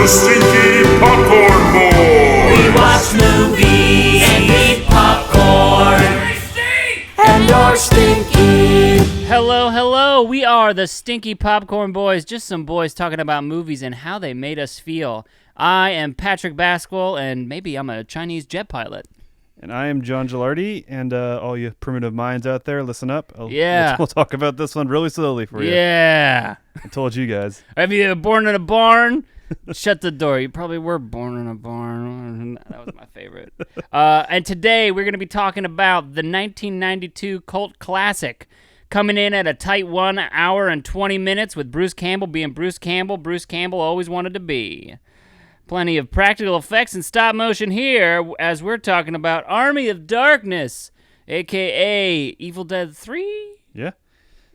the Stinky Popcorn Boys. We watch movies and eat popcorn. And you're stinky. Hello, we are the Stinky Popcorn Boys, just some boys talking about movies and how they made us feel. I am Patrick Basquel, and maybe I'm a Chinese jet pilot. And I am John Gilardi, and all you primitive minds out there, listen up. We'll talk about this one really slowly for you. Yeah. I told you guys. Have you been born in a barn? Shut the door. You probably were born in a barn. That was my favorite. And today we're going to be talking about the 1992 cult classic, coming in at a tight 1 hour and 20 minutes with Bruce Campbell being Bruce Campbell always wanted to be. Plenty of practical effects and stop motion here as we're talking about Army of Darkness, a.k.a. Evil Dead 3? Yeah.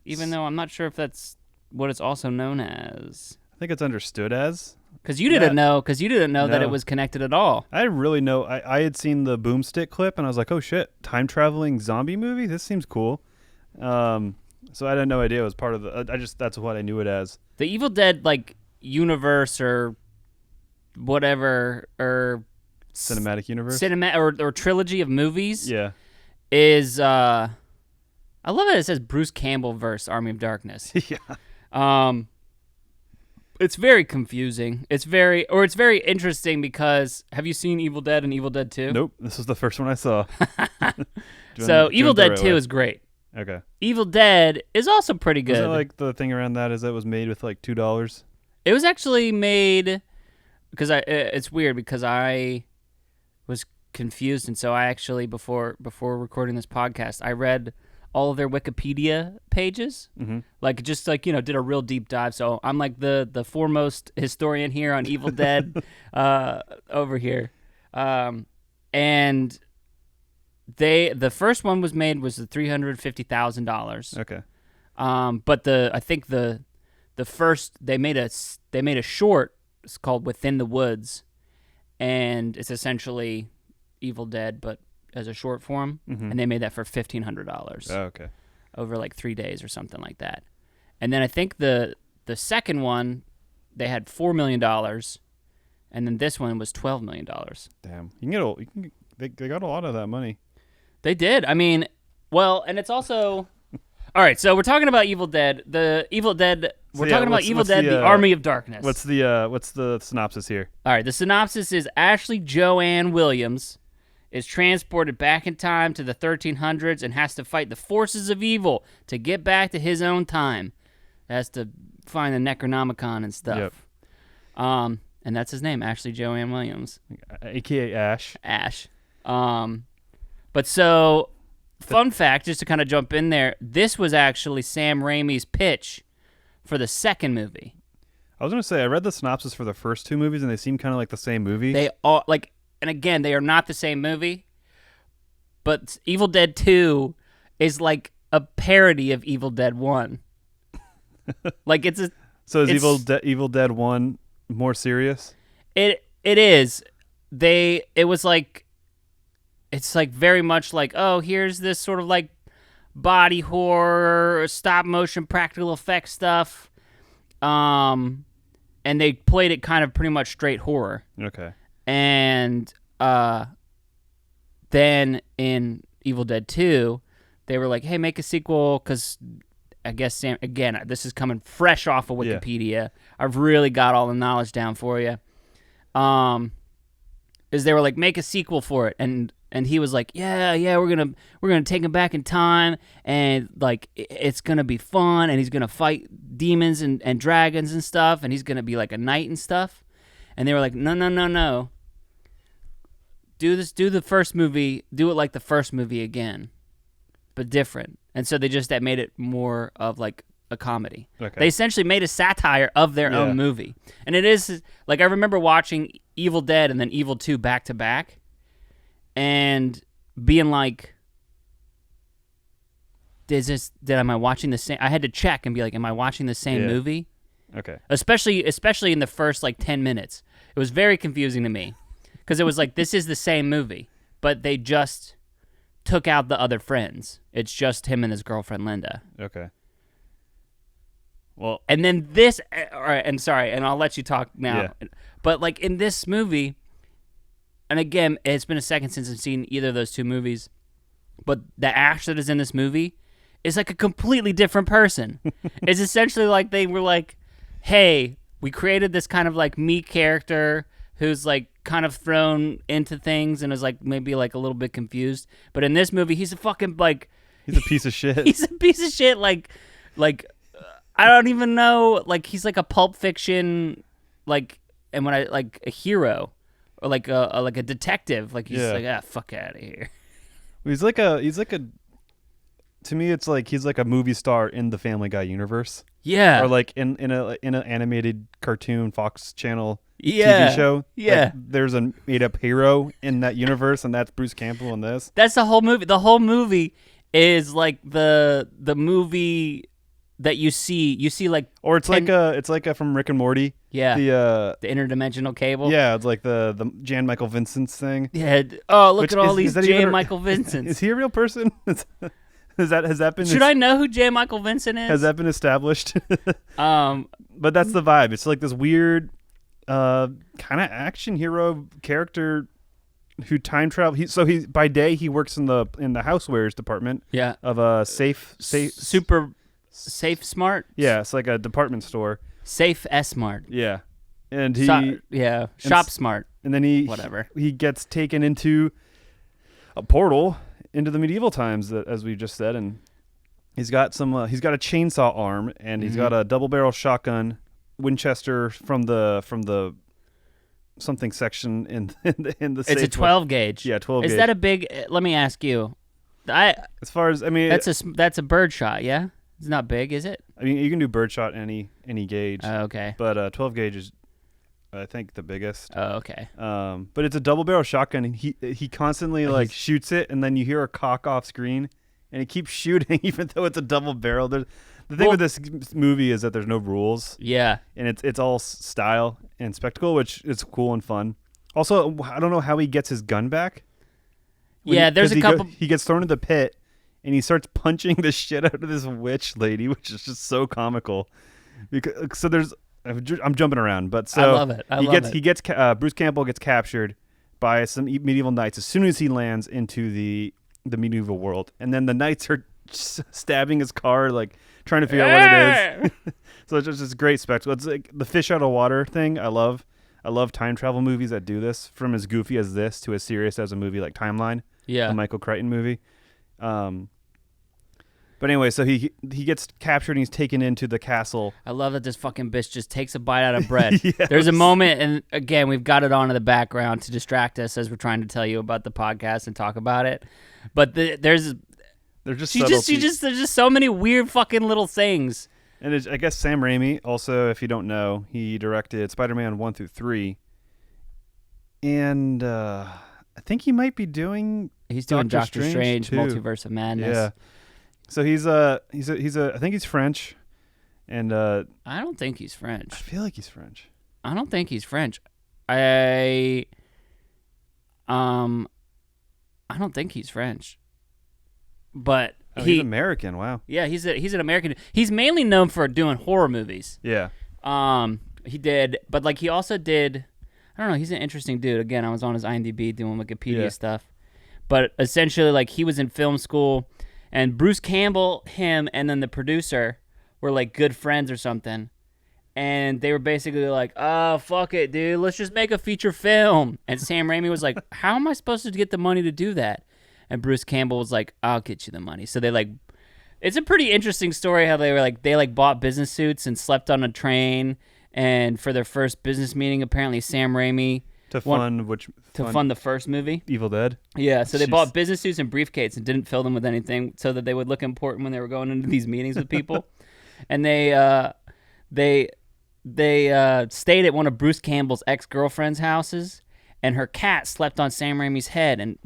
Even though I'm not sure if that's what it's also known as. I think it's understood as. Because you didn't know that it was connected at all. I didn't really know. I had seen the Boomstick clip, and I was like, oh, shit, time-traveling zombie movie? This seems cool. So I had no idea it was part of the... that's what I knew it as. The Evil Dead, universe or... whatever, or cinematic universe, or trilogy of movies, is I love it. It says Bruce Campbell versus Army of Darkness. It's very confusing. It's very interesting because have you seen Evil Dead and Evil Dead 2? Nope, this was the first one I saw. So Evil Dead 2 is great. Okay. Evil Dead is also pretty good. Wasn't it the thing around that is it was made with $2? It was actually made. Because it's weird because I was confused, and so I actually before recording this podcast, I read all of their Wikipedia pages, did a real deep dive. So I'm like the foremost historian here on Evil Dead over here, and the first one was the $350,000. Okay, but I think the first they made a short. It's called Within the Woods, and it's essentially Evil Dead, but as a short form, and they made that for $1,500. Oh, okay. Over 3 days or something like that. And then I think the second one, they had $4 million, and then this one was $12 million. Damn, they got a lot of that money. They did. I mean, well, and it's also... All right, so we're talking about Evil Dead. The Army of Darkness. What's the synopsis here? All right, the synopsis is Ashley Joanne Williams is transported back in time to the 1300s and has to fight the forces of evil to get back to his own time. Has to find the Necronomicon and stuff. Yep. And that's his name, Ashley Joanne Williams, AKA Ash. Ash. But so. Fun fact, just to kind of jump in there, this was actually Sam Raimi's pitch for the second movie. I was going to say, I read the synopsis for the first two movies, and they seem kind of like the same movie. They are, and again, they are not the same movie, but Evil Dead 2 is like a parody of Evil Dead 1. So is Evil Dead 1 more serious? It is. It was like... It's very much oh, here's this sort of body horror, stop motion, practical effects stuff. And they played it kind of pretty much straight horror. Okay. And then in Evil Dead 2, they were like, hey, make a sequel, because I guess, Sam, again, this is coming fresh off of Wikipedia. Yeah. I've really got all the knowledge down for you. Is they were like, make a sequel for it, and he was like, yeah, we're gonna take him back in time, and it's gonna be fun, and he's gonna fight demons and dragons and stuff, and he's gonna be like a knight and stuff. And they were like, no. Do the first movie, do it like the first movie again, but different. And so that made it more of a comedy. Okay. They essentially made a satire of their own movie. And it is I remember watching Evil Dead and then Evil 2 back to back. And being like, am I watching the same? I had to check and be like, am I watching the same movie? Okay. Especially in the first 10 minutes. It was very confusing to me because it was this is the same movie, but they just took out the other friends. It's just him and his girlfriend, Linda. Okay. Well, and then this, all right, and sorry, and I'll let you talk now. Yeah. But like in this movie, and again, it's been a second since I've seen either of those two movies, but the Ash that is in this movie is like a completely different person. It's essentially like they were like, hey, we created this kind of like me character who's like kind of thrown into things and is like maybe like a little bit confused. But in this movie, he's a fucking like... He's a piece of shit. He's a piece of shit. Like I don't even know. Like he's like a Pulp Fiction, like, and when I like a hero or like a detective. Like he's like, fuck out of here. He's like a. To me, it's like he's like a movie star in the Family Guy universe. Yeah. Or like in an animated cartoon Fox Channel Yeah. TV show. Yeah. Like, there's a made up hero in that universe, and that's Bruce Campbell in this. That's the whole movie. The whole movie is like the movie that you see. You see like, Or it's like from Rick and Morty. yeah, The the interdimensional cable. yeah, it's like the Jan Michael Vincent's thing. Yeah. Oh, look Which at all is these that even J. a- Michael Vincents. Is he a real person? Has that been Should I know who J. Michael Vincent is? has that been established? Um, But that's the vibe. It's like this weird kind of action hero character who time travel. He by day he works in the housewares department yeah. of a safe. Super Safe Smart. Yeah, it's like a department store. Safe S Smart. Yeah, and Shop Smart. and then he Whatever. he gets taken into a portal into the medieval times, as we just said, and he's got he's got a chainsaw arm, and he's got a double barrel shotgun Winchester from the something section in the It's a 12 gauge. Yeah, 12 Is gauge. that a big? Let me ask you. As far as That's a bird shot. Yeah, it's not big, is it? I mean, you can do birdshot any gauge, Okay. but 12 gauge is, I think, the biggest. Oh, okay. But it's a double barrel shotgun, and he constantly like shoots it, and then you hear a cock off screen, and he keeps shooting even though it's a double barrel. The thing with this movie is that there's no rules, Yeah. and it's all style and spectacle, which is cool and fun. Also, I don't know how he gets his gun back. There's a couple. He gets thrown in the pit, and he starts punching the shit out of this witch lady, which is just so comical. So there's, I'm jumping around, but so I love it. Bruce Campbell gets captured by some medieval knights as soon as he lands into the medieval world, and then the knights are stabbing his car, like trying to figure out what it is. So it's just this great spectacle. It's like the fish out of water thing. I love time travel movies that do this, from as goofy as this to as serious as a movie like Timeline, Yeah. the Michael Crichton movie. But anyway, so he gets captured and he's taken into the castle. I love that this fucking bitch just takes a bite out of bread. Yes. There's a moment, and again, we've got it on in the background to distract us as we're trying to tell you about the podcast and talk about it. But there's just there's just so many weird fucking little things. And I guess Sam Raimi, also, if you don't know, he directed Spider-Man 1 through 3. And I think he might be doing He's doing Doctor Strange too. Multiverse of Madness. Yeah. So he's I think he's French, and I don't think he's I French. feel like he's French. I don't think he's French. I don't think he's French. But He's American. Wow. Yeah, he's an American. He's mainly known for doing horror movies. Yeah. He did, but like he also did. I don't know. He's an interesting dude. Again, I was on his IMDb doing Wikipedia stuff, but essentially, like he was in film school, and Bruce Campbell, him, and then the producer were like good friends or something, and they were basically like, "Oh, fuck it, dude. Let's just make a feature film." And Sam Raimi was like, "How am I supposed to get the money to do that?" And Bruce Campbell was like, "I'll get you the money." So they like, it's a pretty interesting story how they bought business suits and slept on a train. And for their first business meeting, apparently Sam Raimi fund the first movie. Evil Dead. Yeah, so they bought business suits and briefcases and didn't fill them with anything so that they would look important when they were going into these meetings with people. And they stayed at one of Bruce Campbell's ex-girlfriend's houses. And her cat slept on Sam Raimi's head, and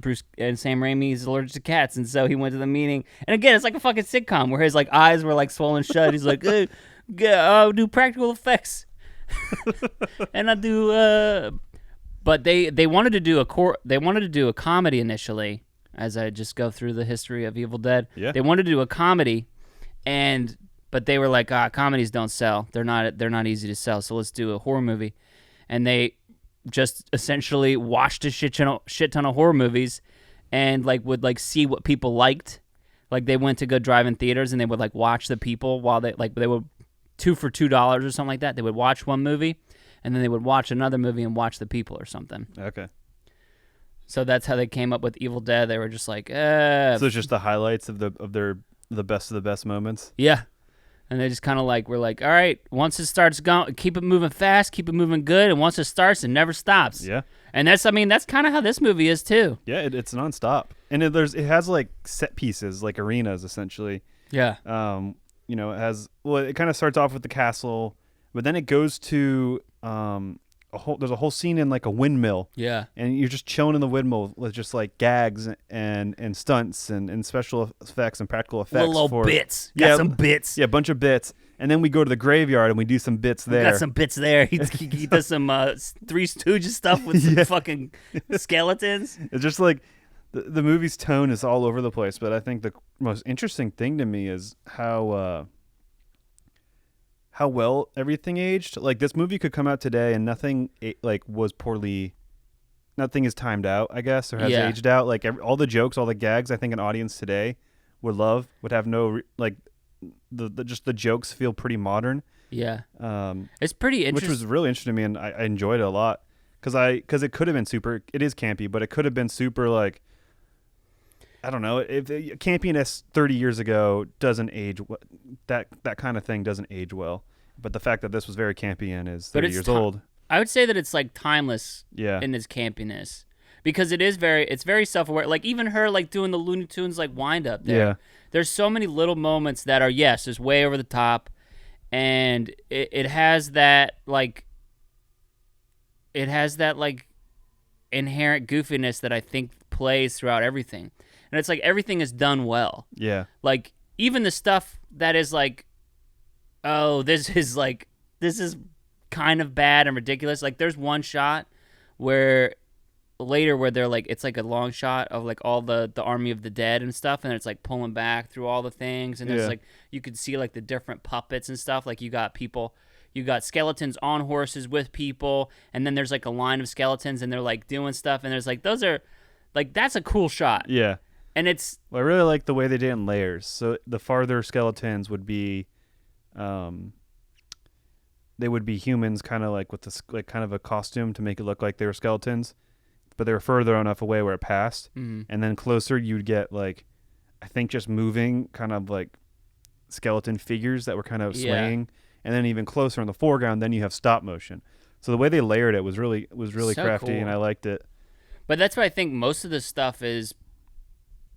Sam Raimi is allergic to cats, and so he went to the meeting. And again, it's like a fucking sitcom where his like eyes were like swollen shut. He's like, I'll do practical effects, and I do. But they wanted to do a comedy initially. As I just go through the history of Evil Dead, they wanted to do a comedy, but they were like, comedies don't sell. They're not easy to sell. So let's do a horror movie, and they just essentially watched a shit ton of horror movies, and like would like see what people liked. Like they went to go drive in theaters, and they would like watch the people while they would 2 for $2 or something like that. They would watch one movie, and then they would watch another movie and watch the people or something. Okay. So that's how they came up with Evil Dead. They were just like, So it's just the highlights of the best of the best moments. yeah. And they just kind of like, we're like, all right, once it starts going, keep it moving fast, keep it moving good, and once it starts, it never stops. Yeah. And that's kind of how this movie is too. Yeah, it's nonstop, and it has like set pieces, like arenas essentially. Yeah. It has it kind of starts off with the castle, but then it goes to there's a whole scene in like a windmill. Yeah. And you're just chilling in the windmill with just like gags and stunts and special effects and practical effects. Little bits. Got some bits. Yeah, a bunch of bits. And then we go to the graveyard and we do some bits there. Got some bits there. He does some Three Stooges stuff with some fucking skeletons. It's just like the movie's tone is all over the place. But I think the most interesting thing to me is how well everything aged. Like this movie could come out today and nothing nothing is timed out, I guess, or has aged out. Like all the jokes, all the gags, I think an audience today would have no the jokes feel pretty modern. Yeah. It's pretty interesting. Which was really interesting to me, and I enjoyed it a lot because it could have been super. It is campy, but it could have been super like. I don't know if campiness 30 years ago doesn't age. That kind of thing doesn't age well. But the fact that this was very campy and is 30 years old, I would say that it's like timeless. Yeah. In its campiness, because it's very self-aware. Like even her like doing the Looney Tunes like wind up there. Yeah. There's so many little moments that are just way over the top, and it has that like inherent goofiness that I think plays throughout everything. And it's like everything is done well. Yeah. Like even the stuff that is like, oh, this is kind of bad and ridiculous. Like there's one shot where they're like, it's like a long shot of like all the army of the dead and stuff, and it's like pulling back through all the things, and there's like you could see like the different puppets and stuff. Like you got skeletons on horses with people, and then there's like a line of skeletons and they're like doing stuff, and there's like those are like that's a cool shot. Yeah. And it's... Well, I really like the way they did it in layers. So the farther skeletons would be, they would be humans, kind of like with this, like kind of a costume to make it look like they were skeletons, but they were further enough away where it passed. Mm-hmm. And then closer, you'd get like, I think just moving kind of like skeleton figures that were kind of swaying. And then even closer in the foreground, then you have stop motion. So the way they layered it was really so crafty, cool. and I liked it. But that's why I think most of the stuff is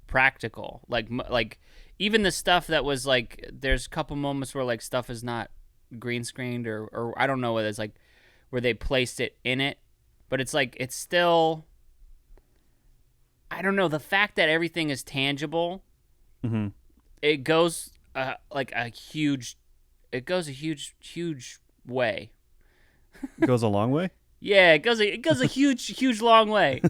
practical. Like even the stuff that was like, there's a couple moments where like stuff is not green screened or I don't know whether it's like where they placed it in it, but it's like it's still, I don't know, the fact that everything is tangible. Mm-hmm. It goes a huge way. It goes a long way. Yeah, it goes a huge long way.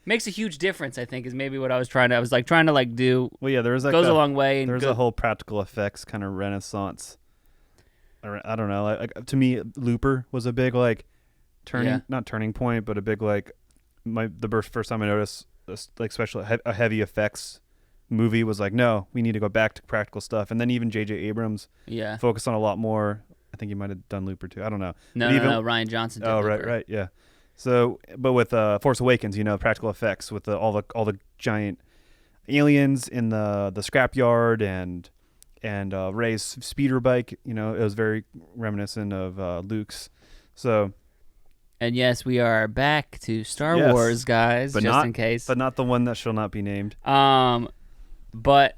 Makes a huge difference, I think, is maybe what I was trying to do. Well, yeah, there was like goes a long way. And there's a whole practical effects kind of renaissance. I don't know. Like to me, Looper was a big like not turning point, but a big like the first time I noticed like a heavy effects movie was like, no, we need to go back to practical stuff. And then even J.J. Abrams focused on a lot more. I think he might have done Looper too. I don't know. No, Ryan Johnson did Looper. Right, yeah. So, but with Force Awakens, practical effects with all the giant aliens in the scrapyard and Rey's speeder bike, it was very reminiscent of Luke's. So, and yes, we are back to Star Wars, guys, but in case. But not the one that shall not be named. But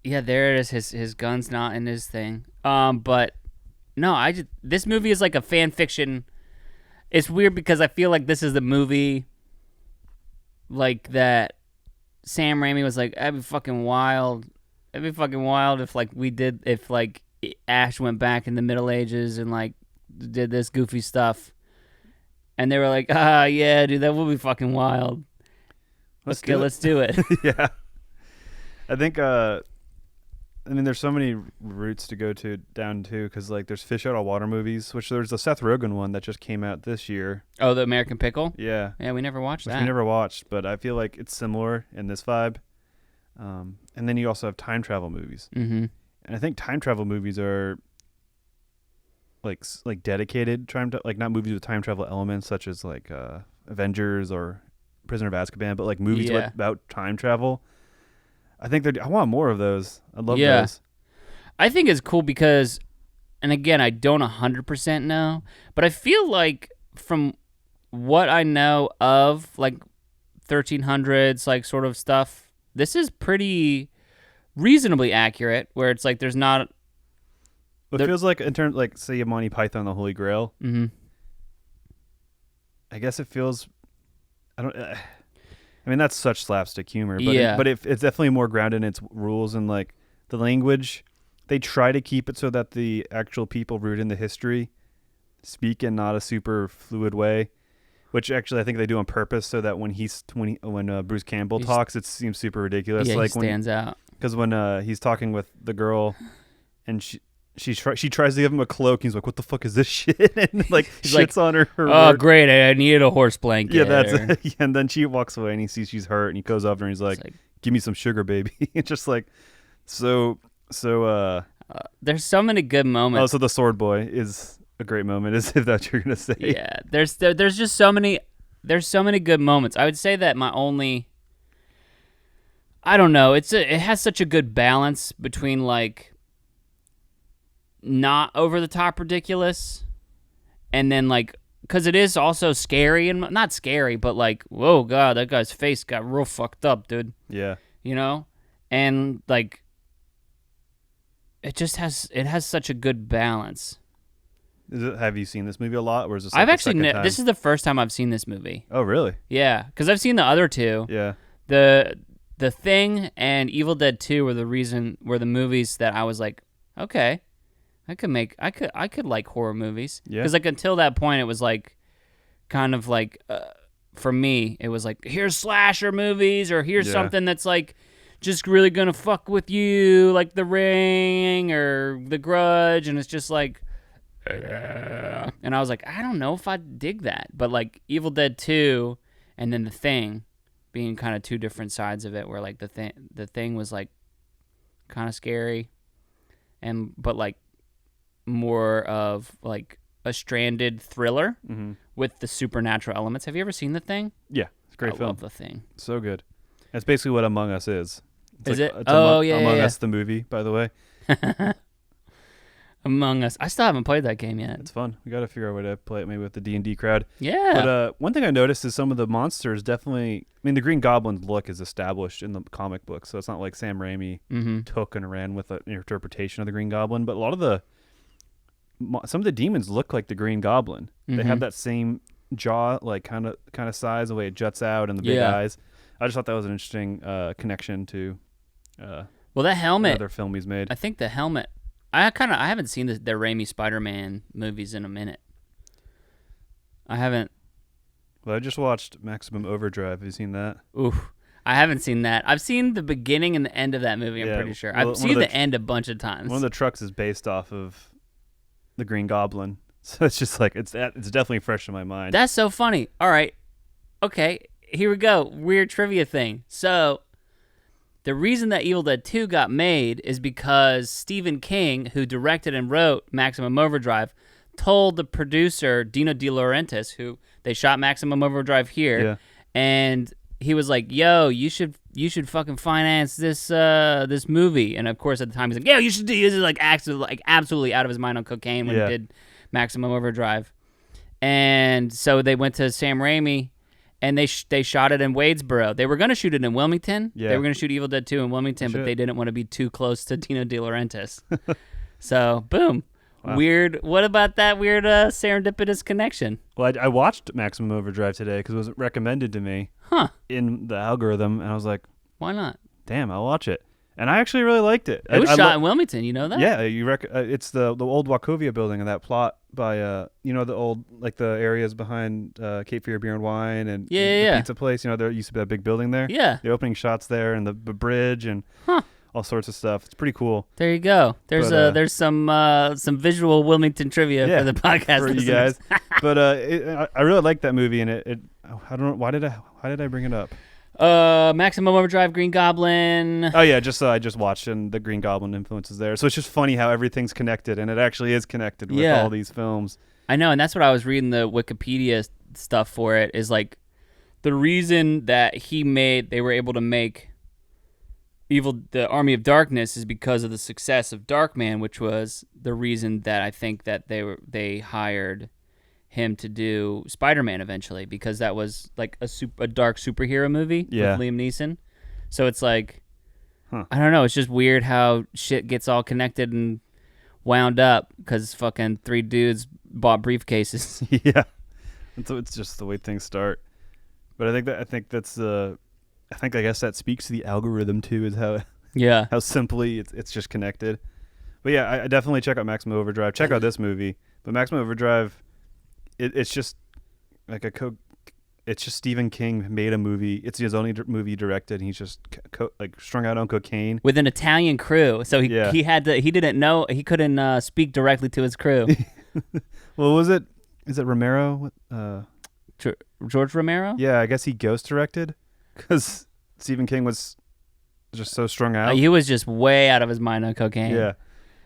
yeah, there it is. His gun's not in his thing. But no, this movie is like a fan fiction. It's weird because I feel like this is the movie like that Sam Raimi was like, that'd be fucking wild. It'd be fucking wild if like Ash went back in the Middle Ages and like did this goofy stuff. And they were like, yeah, dude, that would be fucking wild. Let's do it. Yeah. I think I mean, there's so many routes to go down to because like there's fish out of water movies, which there's a Seth Rogen one that just came out this year. Oh, the American Pickle? Yeah. Yeah, we never watched Which that. we never watched, but I feel like it's similar in this vibe. And then you also have time travel movies. Mm-hmm. And I think time travel movies are like dedicated like not movies with time travel elements such as like Avengers or Prisoner of Azkaban, but like movies about time travel. I think I want more of those. I love those. I think it's cool because, and again, I don't 100% know, but I feel like from what I know of like 1300s like sort of stuff, this is pretty reasonably accurate where it's like there's not. It feels like in terms like say Monty Python the Holy Grail. Mm-hmm. I guess it feels. I mean, that's such slapstick humor, but but it's definitely more grounded in its rules and like the language. They try to keep it so that the actual people rooted in the history speak in not a super fluid way, which actually I think they do on purpose so that when Bruce Campbell talks, it seems super ridiculous. Yeah, like he stands out. Because when he's talking with the girl, and she tries to give him a cloak. He's like, "What the fuck is this shit?" And like he's shits like, on her. Oh, work. great! I needed a horse blanket. Yeah, that's it. And then she walks away, and he sees she's hurt, and he goes over and he's like, "Give me some sugar, baby." It's just like so. There's so many good moments. Oh, so the sword boy is a great moment, is if that's what you're gonna say. Yeah, there's just so many. There's so many good moments. I would say that my only. I don't know. It has such a good balance between like. Not over the top ridiculous, and then like because it is also scary and not scary, but like whoa god, that guy's face got real fucked up, dude. Yeah, you know, and like it has such a good balance. Have you seen this movie a lot, or is this? Like I've actually this is the first time I've seen this movie. Oh really? Yeah, because I've seen the other two. Yeah. The Thing and Evil Dead 2 were the movies that I was like, okay. I could like horror movies. Yeah. Because like until that point, it was like, kind of like, for me, it was like here's slasher movies or here's something that's like, just really gonna fuck with you, like The Ring or The Grudge, and it's just like, and I was like, I don't know if I dig that, but like Evil Dead 2 and then The Thing, being kind of two different sides of it, where like the thing was like, kind of scary, but like. More of like a stranded thriller with the supernatural elements. Have you ever seen The Thing? Yeah, it's a great film. I love The Thing. So good. It's basically what Among Us is. Is it? Among Us, the movie, by the way. Among Us. I still haven't played that game yet. It's fun. We got to figure out a way to play it maybe with the D&D crowd. Yeah. But one thing I noticed is some of the monsters definitely... I mean, the Green Goblin's look is established in the comic book, so it's not like Sam Raimi took and ran with an interpretation of the Green Goblin, but some of the demons look like the Green Goblin. They have that same jaw, like kind of size, the way it juts out, and the big eyes. I just thought that was an interesting connection to. Well, that helmet. Another film he's made. I think the helmet. I haven't seen the Raimi Spider-Man movies in a minute. I haven't. Well, I just watched Maximum Overdrive. Have you seen that? Oof. I haven't seen that. I've seen the beginning and the end of that movie. I'm pretty sure. Well, I've seen the end a bunch of times. One of the trucks is based off of the Green Goblin, so it's just like it's definitely fresh in my mind. That's so funny. All right, okay, here we go. Weird trivia thing. So, the reason that Evil Dead 2 got made is because Stephen King, who directed and wrote Maximum Overdrive, told the producer Dino De Laurentiis, who they shot Maximum Overdrive here, and he was like, "Yo, you should fucking finance this this movie." And of course, at the time, he's like, "Yeah, you should do this." Is like absolutely out of his mind on cocaine when he did Maximum Overdrive. And so they went to Sam Raimi, and they shot it in Wadesboro. They were gonna shoot it in Wilmington. Yeah. They were gonna shoot Evil Dead 2 in Wilmington, but they didn't want to be too close to Dino De Laurentiis. So boom. Wow. Weird. What about that weird serendipitous connection? Well, I watched Maximum Overdrive today because it was recommended to me in the algorithm, and I was like, why not? Damn, I'll watch it. And I actually really liked it. It was shot in Wilmington, you know that? Yeah, it's the old Wachovia building and that plot by the old like the areas behind Cape Fear Beer and Wine and the pizza place. You know, there used to be that big building there. Yeah. The opening shots there and the bridge and all sorts of stuff. It's pretty cool. There you go. There's some visual Wilmington trivia for the podcast for you guys. But I really like that movie, and it I don't know why did I bring it up? Maximum Overdrive, Green Goblin. Oh yeah, I just watched, and the Green Goblin influences there. So it's just funny how everything's connected, and it actually is connected with all these films. I know, and that's what I was reading the Wikipedia stuff for it, is like the reason that they were able to make the Army of Darkness is because of the success of Darkman, which was the reason that I think that they hired him to do Spider-Man eventually, because that was like a dark superhero movie with Liam Neeson. So it's like, I don't know, it's just weird how shit gets all connected and wound up because fucking 3 dudes bought briefcases. Yeah, it's just the way things start. But I guess that speaks to the algorithm too, is how simply it's just connected. But yeah, I definitely check out Maximum Overdrive. Check out this movie. But Maximum Overdrive, it's just like it's just Stephen King made a movie. It's his only movie directed, and he's just like strung out on cocaine with an Italian crew. So he didn't know, he couldn't speak directly to his crew. Well, was it? Is it Romero? George Romero? Yeah, I guess he ghost directed because Stephen King was just so strung out. He was just way out of his mind on cocaine. Yeah.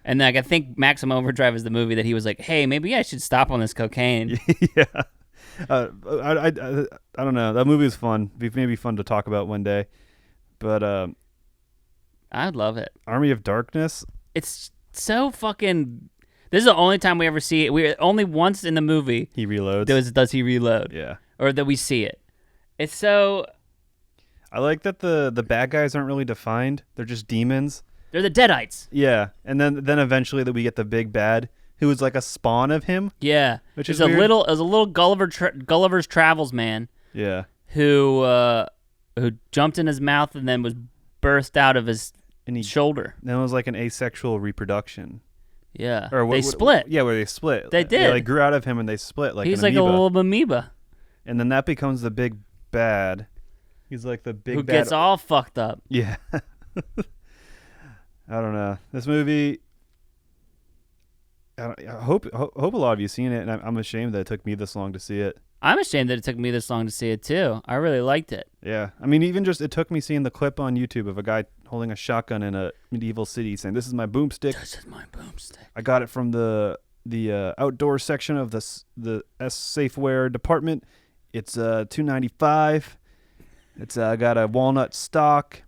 And like I think Maximum Overdrive is the movie that he was like, hey, maybe I should stop on this cocaine. Yeah. I don't know. That movie was fun. Maybe fun to talk about one day. But I'd love it. Army of Darkness. It's so fucking. This is the only time we ever see it. We only once in the movie he reloads. Does he reload? Yeah. Or that we see it. It's so. I like that the bad guys aren't really defined. They're just demons. They're the Deadites. Yeah, and then eventually that we get the big bad, who is like a spawn of him. Yeah, which is a little Gulliver's Travels man. Yeah, who jumped in his mouth and then was birthed out of his shoulder. Then it was like an asexual reproduction. Yeah, or they split. Yeah, where they split. They did. They grew out of him and they split like he's an amoeba. Like a little amoeba. And then that becomes the big bad. He's like the big who bad. Gets all fucked up. Yeah. I don't know. This movie, I hope a lot of you seen it, and I'm ashamed that it took me this long to see it. I'm ashamed that it took me this long to see it too. I really liked it. Yeah, I mean, even just it took me seeing the clip on YouTube of a guy holding a shotgun in a medieval city, saying, "This is my boomstick. This is my boomstick. I got it from the outdoor section of the Safeware department. It's $2.95. It's got a walnut stock."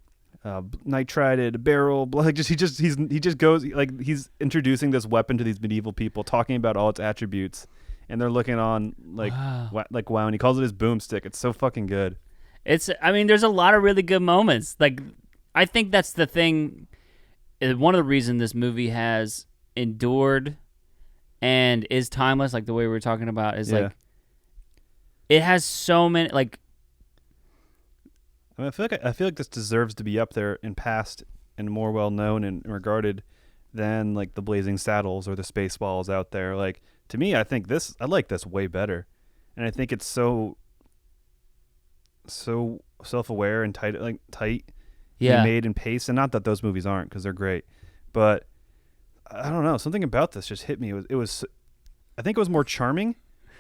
Nitrided barrel, like he just goes like he's introducing this weapon to these medieval people, talking about all its attributes, and they're looking on like wow, and he calls it his boomstick. It's so fucking good. There's a lot of really good moments. Like I think that's the thing. One of the reasons this movie has endured and is timeless, like the way we were talking about, is like it has so many like. I mean, I feel like this deserves to be up there in past and more well known and regarded than like the Blazing Saddles or the Spaceballs out there. Like to me, I like this way better, and I think it's so self-aware and tight, made and paced. And not that those movies aren't, because they're great, but I don't know, something about this just hit me. It was I think it was more charming,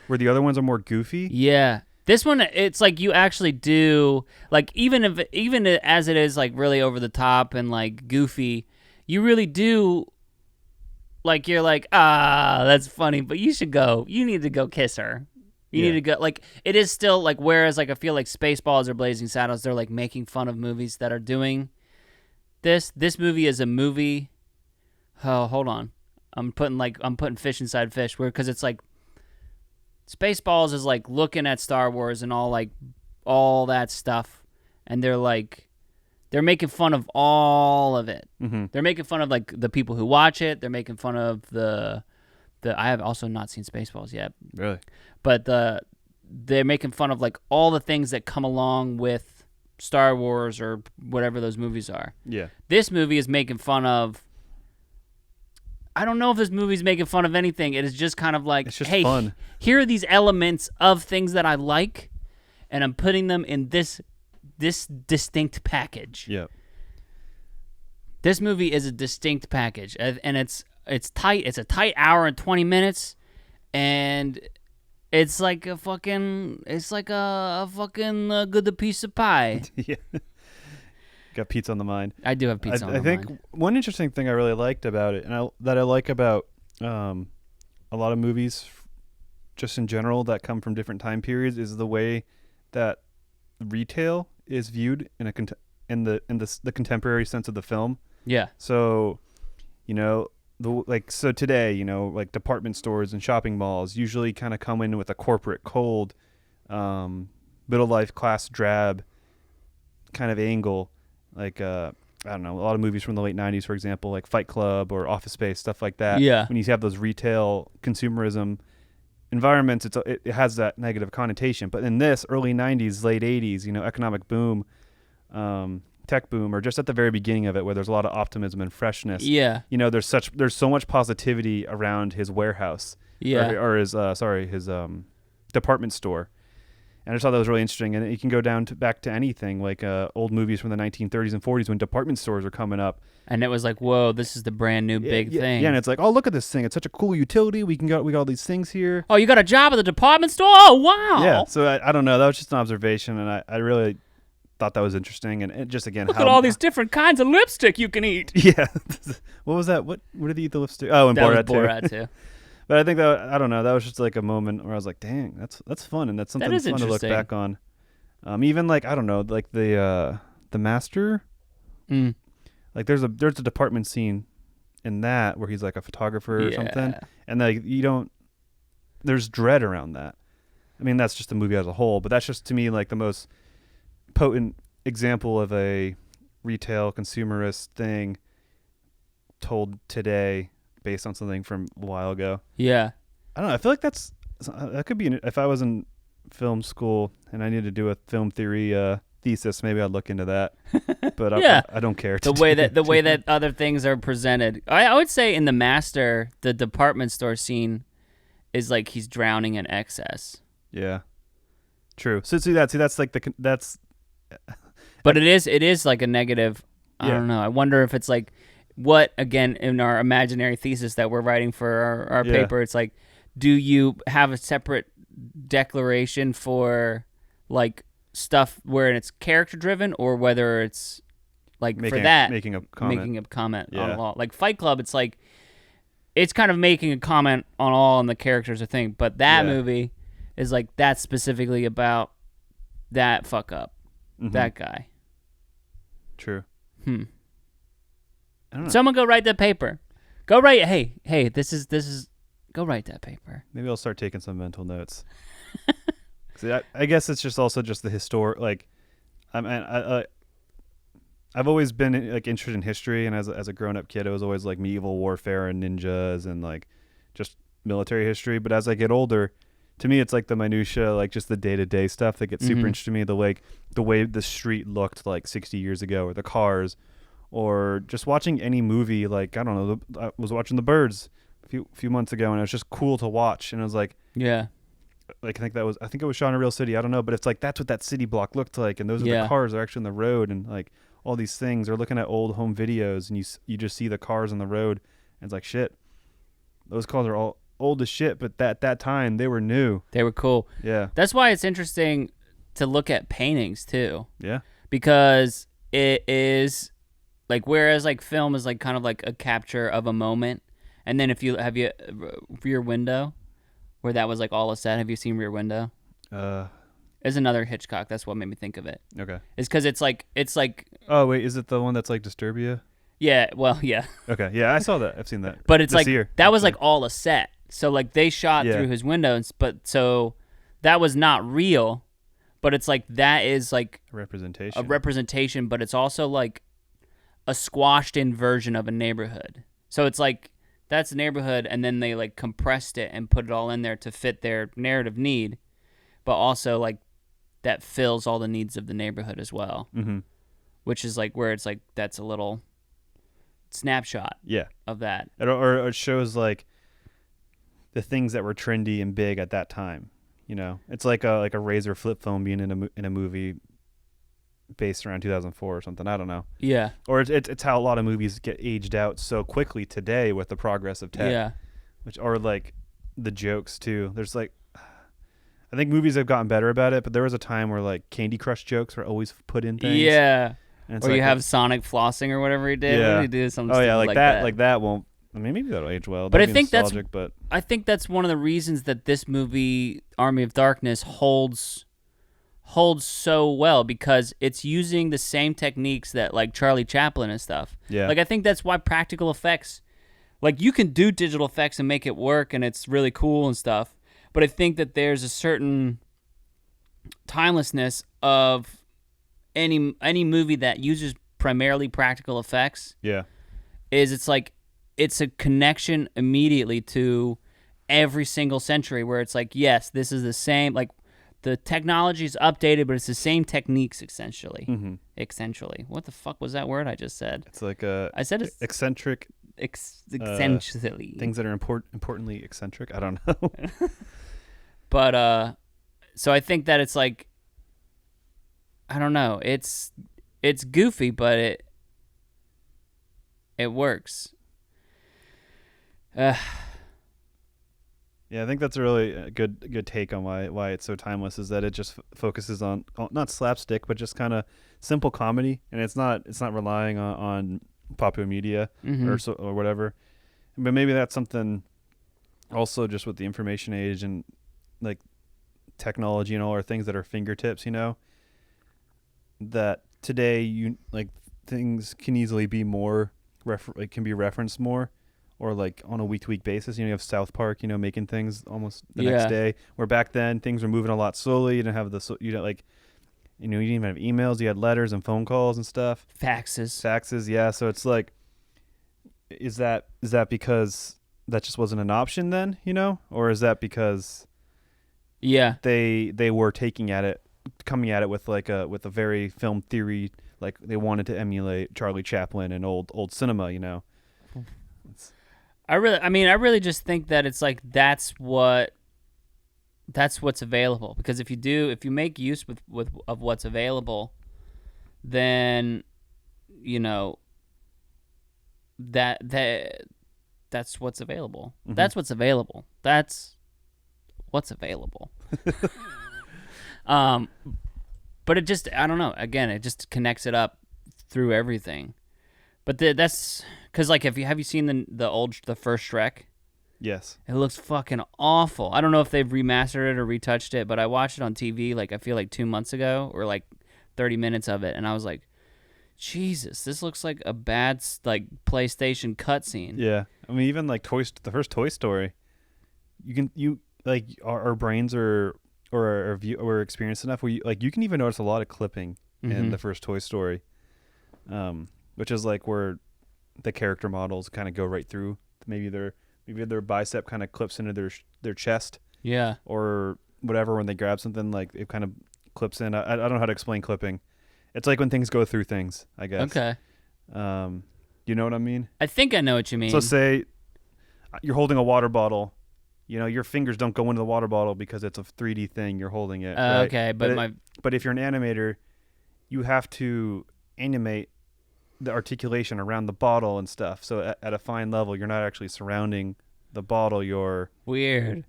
where the other ones are more goofy. Yeah. This one, it's like you actually do, like even as it is like really over the top and like goofy, you really do, like you're like, that's funny, but you need to go kiss her. You need to go, like it is still like, whereas like I feel like Spaceballs or Blazing Saddles, they're like making fun of movies that are doing this. This movie is a movie. Oh, hold on. I'm putting fish inside fish, because it's like, Spaceballs is like looking at Star Wars and all that stuff, and they're making fun of all of it. Mm-hmm. They're making fun of like the people who watch it. They're making fun of the. I have also not seen Spaceballs yet. Really, but they're making fun of like all the things that come along with Star Wars or whatever those movies are. Yeah, this movie is making fun of. I don't know if this movie's making fun of anything. It is just kind of like, hey, fun. Here are these elements of things that I like, and I'm putting them in this distinct package. Yeah. This movie is a distinct package, and it's tight. It's a tight hour and 20 minutes, and it's like a fucking good piece of pie. Yeah. Got pizza on the mind. I do have pizza on the mind. I think one interesting thing I really liked about it, and that I like about a lot of movies, just in general, that come from different time periods, is the way that retail is viewed in the contemporary sense of the film. Yeah. So, so today, like department stores and shopping malls usually kind of come in with a corporate cold, middle life class drab kind of angle. Like, I don't know, a lot of movies from the late 90s, for example, like Fight Club or Office Space, stuff like that. Yeah. When you have those retail consumerism environments, it has that negative connotation. But in this early 90s, late 80s, economic boom, tech boom, or just at the very beginning of it, where there's a lot of optimism and freshness. Yeah. There's so much positivity around his warehouse. Yeah. Or his department store. And I just thought that was really interesting. And you can go back to anything, like old movies from the 1930s and 40s when department stores were coming up. And it was like, whoa, this is the brand new big thing. Yeah, and it's like, oh, look at this thing. It's such a cool utility. We got all these things here. Oh, you got a job at the department store? Oh, wow. Yeah, so I don't know. That was just an observation, and I really thought that was interesting. And it just, again, look at all these different kinds of lipstick you can eat. Yeah. What was that? Where did he eat the lipstick? Oh, in Borat too. But I think that, I don't know, that was just like a moment where I was like, dang, that's fun, and that's something fun to look back on. Even like, I don't know, like the Master. Like there's a department scene in that where he's like a photographer or something, and like there's dread around that. I mean, that's just the movie as a whole, but that's just to me like the most potent example of a retail consumerist thing told today based on something from a while ago. Yeah. I don't know. I feel like that could be, if I was in film school and I needed to do a film theory thesis, maybe I'd look into that. But I don't care. The way that other things are presented. I would say in The Master, the department store scene is like he's drowning in excess. Yeah. True. So that's like that's. But it is like a negative. I don't know. I wonder if it's like, what, again, in our imaginary thesis that we're writing for our paper, it's like, do you have a separate declaration for like stuff where it's character driven, or whether it's like making a comment on all? Like Fight Club, it's like it's kind of making a comment on all, and the characters are thing, but that movie is like that's specifically about that fuck up, that guy. True. Someone go write that paper. Go write. Hey. This is. Go write that paper. Maybe I'll start taking some mental notes. See, I guess it's just also just the historic. Like, I've always been like interested in history, and as a grown up kid, it was always like medieval warfare and ninjas and like just military history. But as I get older, to me, it's like the minutia, like just the day to day stuff that gets super interesting to me. The way the street looked like 60 years ago, or the cars. Or just watching any movie, like, I don't know, I was watching The Birds a few months ago, and it was just cool to watch. And I was like, yeah, like I think it was shot in a real city. I don't know, but it's like that's what that city block looked like, and those are the cars that are actually on the road, and like all these things. Or looking at old home videos, and you just see the cars on the road, and it's like, shit, those cars are all old as shit, but that time they were new. They were cool. Yeah, that's why it's interesting to look at paintings too. Yeah, because it is. Like, whereas like film is like kind of like a capture of a moment, and then if you have Rear Window, where that was like all a set. Have you seen Rear Window? It's another Hitchcock. That's what made me think of it. Okay. It's because it's like. Oh wait, is it the one that's like Disturbia? Yeah. Well, yeah. Okay. Yeah, I saw that. I've seen that. But it's this like year, that was like all a set. So like they shot through his windows, but so that was not real. But it's like that is like a representation, but it's also like a squashed in version of a neighborhood. So it's like that's a neighborhood, and then they like compressed it and put it all in there to fit their narrative need, but also like that fills all the needs of the neighborhood as well. Which is like where it's like that's a little snapshot of that. Or it shows like the things that were trendy and big at that time. It's like a Razor flip phone being in a movie based around 2004 or something. I don't know. Yeah. Or it's how a lot of movies get aged out so quickly today with the progress of tech. Yeah. Which are like the jokes too. There's like, I think movies have gotten better about it, but there was a time where like Candy Crush jokes were always put in things. Yeah. And it's Or like, you have Sonic flossing or whatever he did. Yeah. What did he do? Something oh yeah, stupid like that. Like that won't. I mean, maybe that'll age well. But That'd I be think that's- nostalgic, but I think that's one of the reasons that this movie, Army of Darkness, holds so well, because it's using the same techniques that like Charlie Chaplin and stuff. Yeah. Like I think that's why practical effects, like you can do digital effects and make it work and it's really cool and stuff. But I think that there's a certain timelessness of any movie that uses primarily practical effects. yeah, It's like it's a connection immediately to every single century, where it's like, yes, this is the same, like the technology is updated, but it's the same techniques essentially. mm-hmm. Essentially, what the fuck was that word I just said? It's like I said it's eccentric essentially. things that are importantly eccentric. I don't know. But so I think that it's like, I don't know, it's goofy, but it works. Yeah, I think that's a really good take on why it's so timeless, is that it just focuses on not slapstick, but just kind of simple comedy, and it's not relying on popular media or whatever. But maybe that's something also just with the information age and like technology and all our things that are fingertips, that today you like things can easily be more can be referenced more, or like on a week-to-week basis. You have South Park, making things almost the next day. Where back then things were moving a lot slowly. You didn't have you didn't even have emails. You had letters and phone calls and stuff. Faxes, yeah. So it's like, is that because that just wasn't an option then, or is that because they were coming at it with a very film theory, like they wanted to emulate Charlie Chaplin and old cinema, I really just think that it's like that's what's available, because if you make use of what's available, then that's what's available. Mm-hmm. That's what's available. That's what's available. But it just, I don't know. Again, it just connects it up through everything. But that's because, like, have you seen the first Shrek? Yes. It looks fucking awful. I don't know if they've remastered it or retouched it, but I watched it on TV, like, I feel like 2 months ago, or like 30 minutes of it, and I was like, Jesus, this looks like a bad, like, PlayStation cutscene. Yeah. I mean, even like the first Toy Story, our brains are or experienced enough where you can even notice a lot of clipping in the first Toy Story, which is like where the character models kind of go right through. Maybe their bicep kind of clips into their chest. Yeah. Or whatever, when they grab something, like it kind of clips in. I don't know how to explain clipping. It's like when things go through things, I guess. Okay. You know what I mean? I think I know what you mean. So say you're holding a water bottle. Your fingers don't go into the water bottle because it's a 3D thing. You're holding it. Right? Okay, but if you're an animator, you have to animate the articulation around the bottle and stuff. So at a fine level, you're not actually surrounding the bottle. You're weird.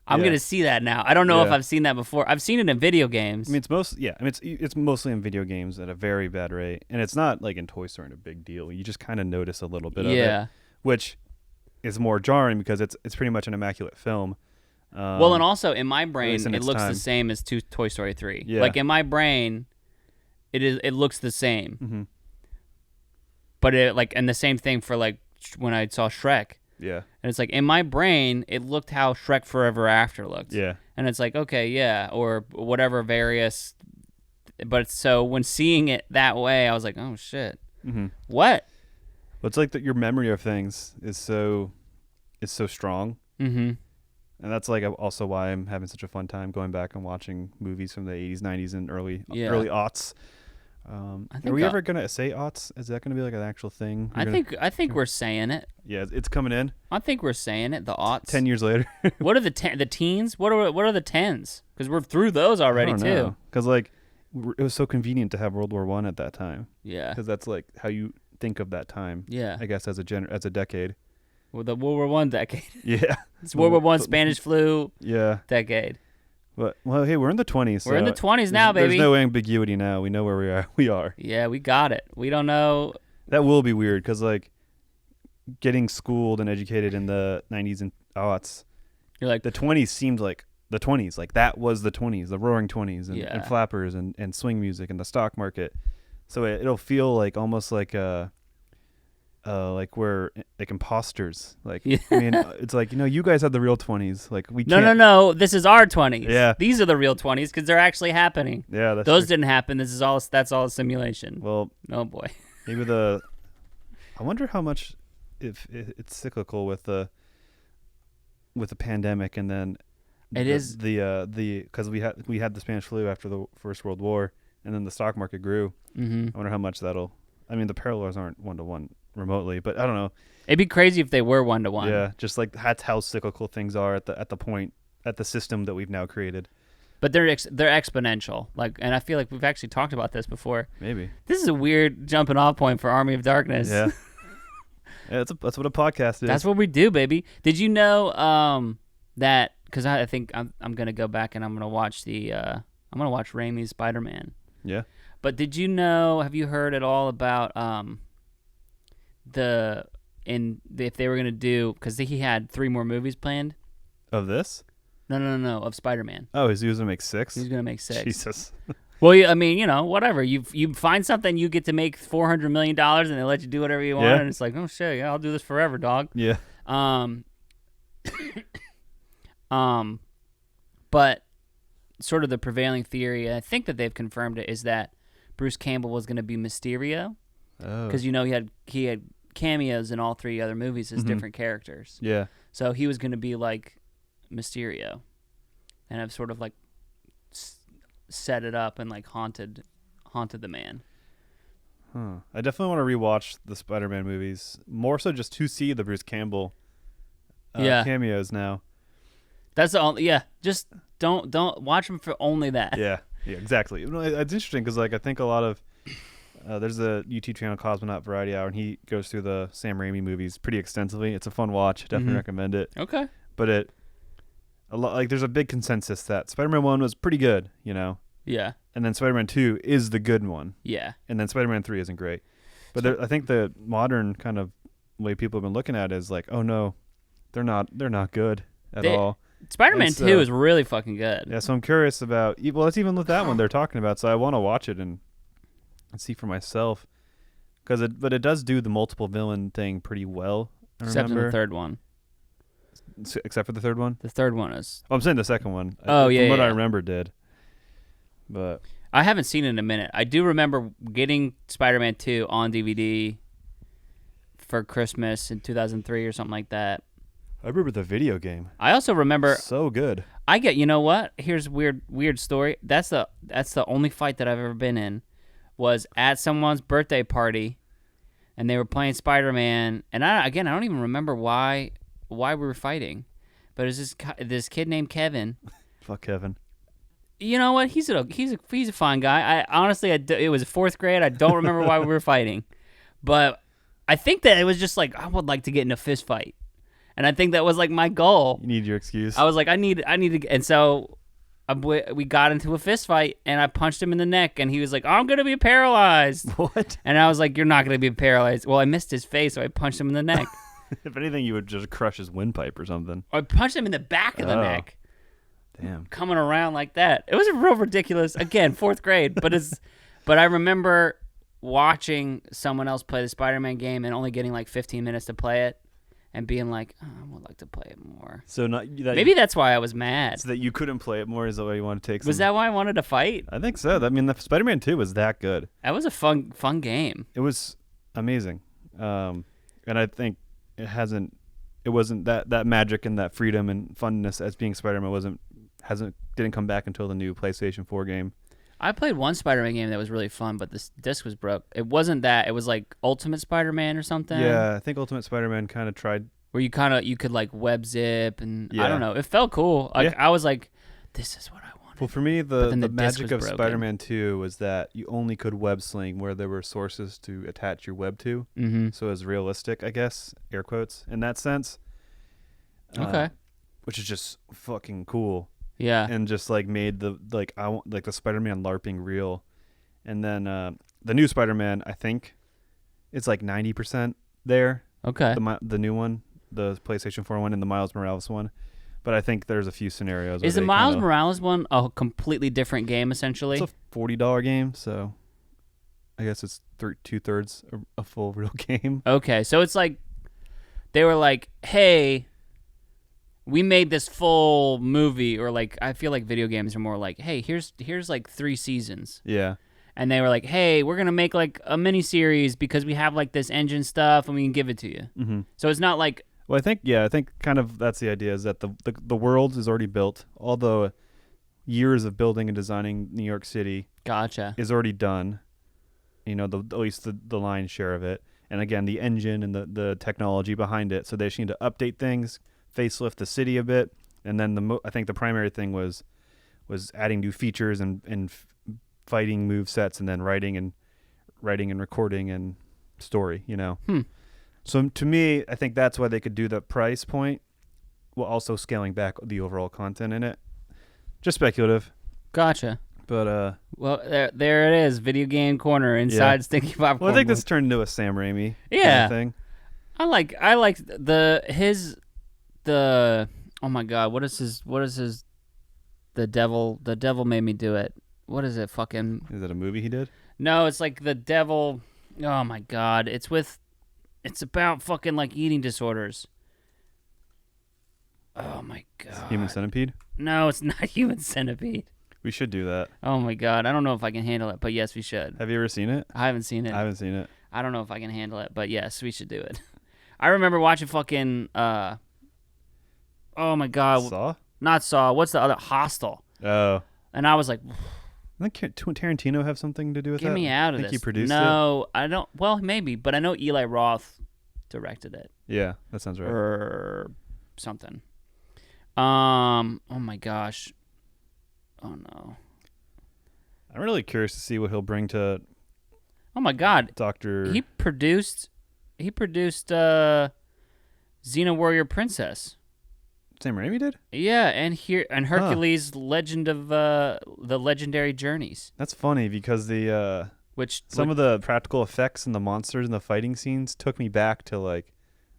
I'm gonna see that now. I don't know if Yeah. I've seen that before. I've seen it in video games. I mean, it's mostly in video games at a very bad rate, and it's not like in Toy Story a big deal. You just kind of notice a little bit of it, which is more jarring because it's pretty much an immaculate film. Well, and also in my brain, in it its looks time. the same as Toy Story 3. Yeah. Like in my brain, it looks the same. Mm-hmm. But and the same thing for like when I saw Shrek. Yeah. And it's like in my brain, it looked how Shrek Forever After looked. Yeah. And it's like, okay, yeah, or whatever various. But so when seeing it that way, I was like, oh shit, what? But it's like that your memory of things is so strong. Mm-hmm. And that's like also why I'm having such a fun time going back and watching movies from the 80s, 90s, and early aughts. Are we ever gonna say aughts? Is that gonna be like an actual thing? I think we're saying it. Yeah, it's coming in. I think we're saying it. The aughts. 10 years later. What are the teens? What are the tens? Because we're through those already too. Because like it was so convenient to have World War I at that time. Yeah. Because that's like how you think of that time. Yeah. I guess as a decade. Well, the World War One decade. Yeah. It's World War One, Spanish flu. Yeah. Decade. But well, hey, we're in the 20s. We're in the 20s now, baby. There's no ambiguity now. We know where we are. We are. Yeah, we got it. We don't know. That will be weird because like getting schooled and educated in the 90s and aughts. You're like The 20s seemed like the 20s. Like that was the 20s, the roaring 20s and flappers and swing music and the stock market. So it'll feel like almost like like we're like imposters. Like Yeah. I mean, it's like, you guys had the real 20s. Like we can't. No. This is our 20s. Yeah. These are the real 20s because they're actually happening. Yeah, Those true. didn't happen. That's all a simulation. Well, Oh boy. maybe I wonder how much if it's cyclical with the pandemic and then It is because we had the Spanish flu after the First World War and then the stock market grew. Mm-hmm. I wonder how much the parallels aren't 1-to-1 remotely, but I don't know. It'd be crazy if they were 1-to-1. Yeah, just like that's how cyclical things are at the system that we've now created. But they're exponential. Like, and I feel like we've actually talked about this before. Maybe This is a weird jumping off point for Army of Darkness. yeah. Yeah, that's what a podcast is. That's what we do, baby. Did you know that? Because I think I'm gonna go back and I'm gonna watch watch Raimi's Spider-Man. Yeah. But did you know? Have you heard at all about if they were gonna do, because he had 3 more movies planned? Of this? No, of Spider-Man. Oh, he was gonna make 6. He's gonna make 6. Jesus. Well, I mean, whatever. You find something, you get to make $400 million, and they let you do whatever you want, Yeah. and it's like, oh shit, yeah, I'll do this forever, dog. Yeah. But sort of the prevailing theory, and I think that they've confirmed it, is that Bruce Campbell was going to be Mysterio, Oh. because he had cameos in all 3 other movies as different characters. Yeah. So he was going to be like Mysterio, and have sort of like set it up and like haunted the man. Huh. I definitely want to rewatch the Spider-Man movies, more so just to see the Bruce Campbell cameos now. That's the only, just don't watch them for only that. Yeah, exactly. It's interesting because like I think a lot of there's a YouTube channel, Cosmonaut Variety Hour, and he goes through the Sam Raimi movies pretty extensively. It's a fun watch. Definitely recommend it. Okay. But there's a big consensus that Spider-Man 1 was pretty good, Yeah. and then Spider-Man 2 is the good one, Yeah. and then Spider-Man 3 isn't great. But I think the modern kind of way people have been looking at it is like, oh no, they're not good at all. Spider-Man And 2 is really fucking good. Yeah, so I'm curious about. Well, let's even with that one they're talking about. So I want to watch it and see for myself, but it does do the multiple villain thing pretty well. Except for the third one. Except for the third one. The third one is. Oh, I'm saying the second one. Oh, yeah. From what I yeah. remember, did. But I haven't seen it in a minute. I do remember getting Spider-Man 2 on DVD for Christmas in 2003 or something like that. I remember the video game. I also remember. So good. You know what? Here's a weird story. That's the only fight that I've ever been in, was at someone's birthday party, and they were playing Spider-Man, and I don't even remember why we were fighting, but it was this kid named Kevin. Fuck Kevin. You know what? He's a fine guy. I honestly, it was 4th grade. I don't remember why we were fighting, but I think that it was just like, I would like to get in a fist fight. And I think that was like my goal. You need your excuse. I was like, I need to, and so we got into a fist fight, and I punched him in the neck, and he was like, I'm gonna be paralyzed. What? And I was like, you're not gonna be paralyzed. Well, I missed his face, so I punched him in the neck. If anything, you would just crush his windpipe or something. I punched him in the back of the neck. Damn. Coming around like that. It was real ridiculous. Again, 4th grade, but I remember watching someone else play the Spider-Man game and only getting like 15 minutes to play it, and being like, oh, I would like to play it more. So maybe that's why I was mad. So that you couldn't play it more is the way you want to take. Was that why I wanted to fight? I think so. I mean, the Spider-Man 2 was that good. That was a fun game. It was amazing, and I think it wasn't that magic and that freedom and funness as being Spider-Man didn't come back until the new PlayStation 4 game. I played one Spider-Man game that was really fun, but this disc was broke. It wasn't that. It was like Ultimate Spider-Man or something. Yeah, I think Ultimate Spider-Man kind of tried. Where you could like web zip, and Yeah. I don't know. It felt cool. Like, Yeah. I was like, this is what I want wanted. Well, for me, then the the disc magic was of broken. Spider-Man 2 was that you only could web sling where there were sources to attach your web to. Mm-hmm. So it was realistic, I guess, air quotes, in that sense. Okay. Which is just fucking cool. Yeah. And just like made the the Spider-Man LARPing real. And then the new Spider-Man, I think, it's like 90% there. Okay. The new one, the PlayStation 4 one, and the Miles Morales one. But I think there's a few scenarios. Is the Miles Morales one a completely different game, essentially? It's a $40 game, so I guess it's 2/3 a full real game. Okay, so it's like they were like, hey, we made this full movie, or like I feel like video games are more like, hey, here's like 3 seasons. Yeah. And they were like, hey, we're going to make like a mini series because we have like this engine stuff and we can give it to you. Mm-hmm. So it's not like... Well, I think kind of that's the idea, is that the world is already built. All the years of building and designing New York City Gotcha. is already done. You know, at least the lion's share of it. And again, the engine and the technology behind it. So they just need to update things, facelift the city a bit. And then I think the primary thing was adding new features and fighting move sets, and then writing and recording and story, you know. So to me, I think that's why they could do the price point while also scaling back the overall content in it. Just speculative. Gotcha. But well, there it is, video game corner inside Stinky Popcorn. well, I think Boys. this turned into a Sam Raimi Yeah. thing. I like the oh my god, what is his the devil made me do it. What is it fucking? Is that a movie he did? No, it's like the devil. Oh my god, it's about fucking like eating disorders. Oh my god. Human Centipede? No, it's not Human Centipede. We should do that. Oh my god, I don't know if I can handle it, but yes, we should. Have you ever seen it? I haven't seen it. I haven't seen it. I don't know if I can handle it, but yes, we should do it. I remember watching fucking oh my god, Saw? not Saw. What's the other? Hostel. Oh. And I was like, I think Tarantino have something to do with that? get me out of I this. think he produced it? No, I don't. Well, maybe, but I know Eli Roth directed it Yeah, that sounds right. or something. Oh my gosh. Oh no. I'm really curious to see what he'll bring to Oh my god. Dr. He produced Xena Warrior Princess. Sam Raimi did? Yeah, and Hercules Legend of the Legendary Journeys, That's funny because some of the practical effects and the monsters and the fighting scenes took me back to like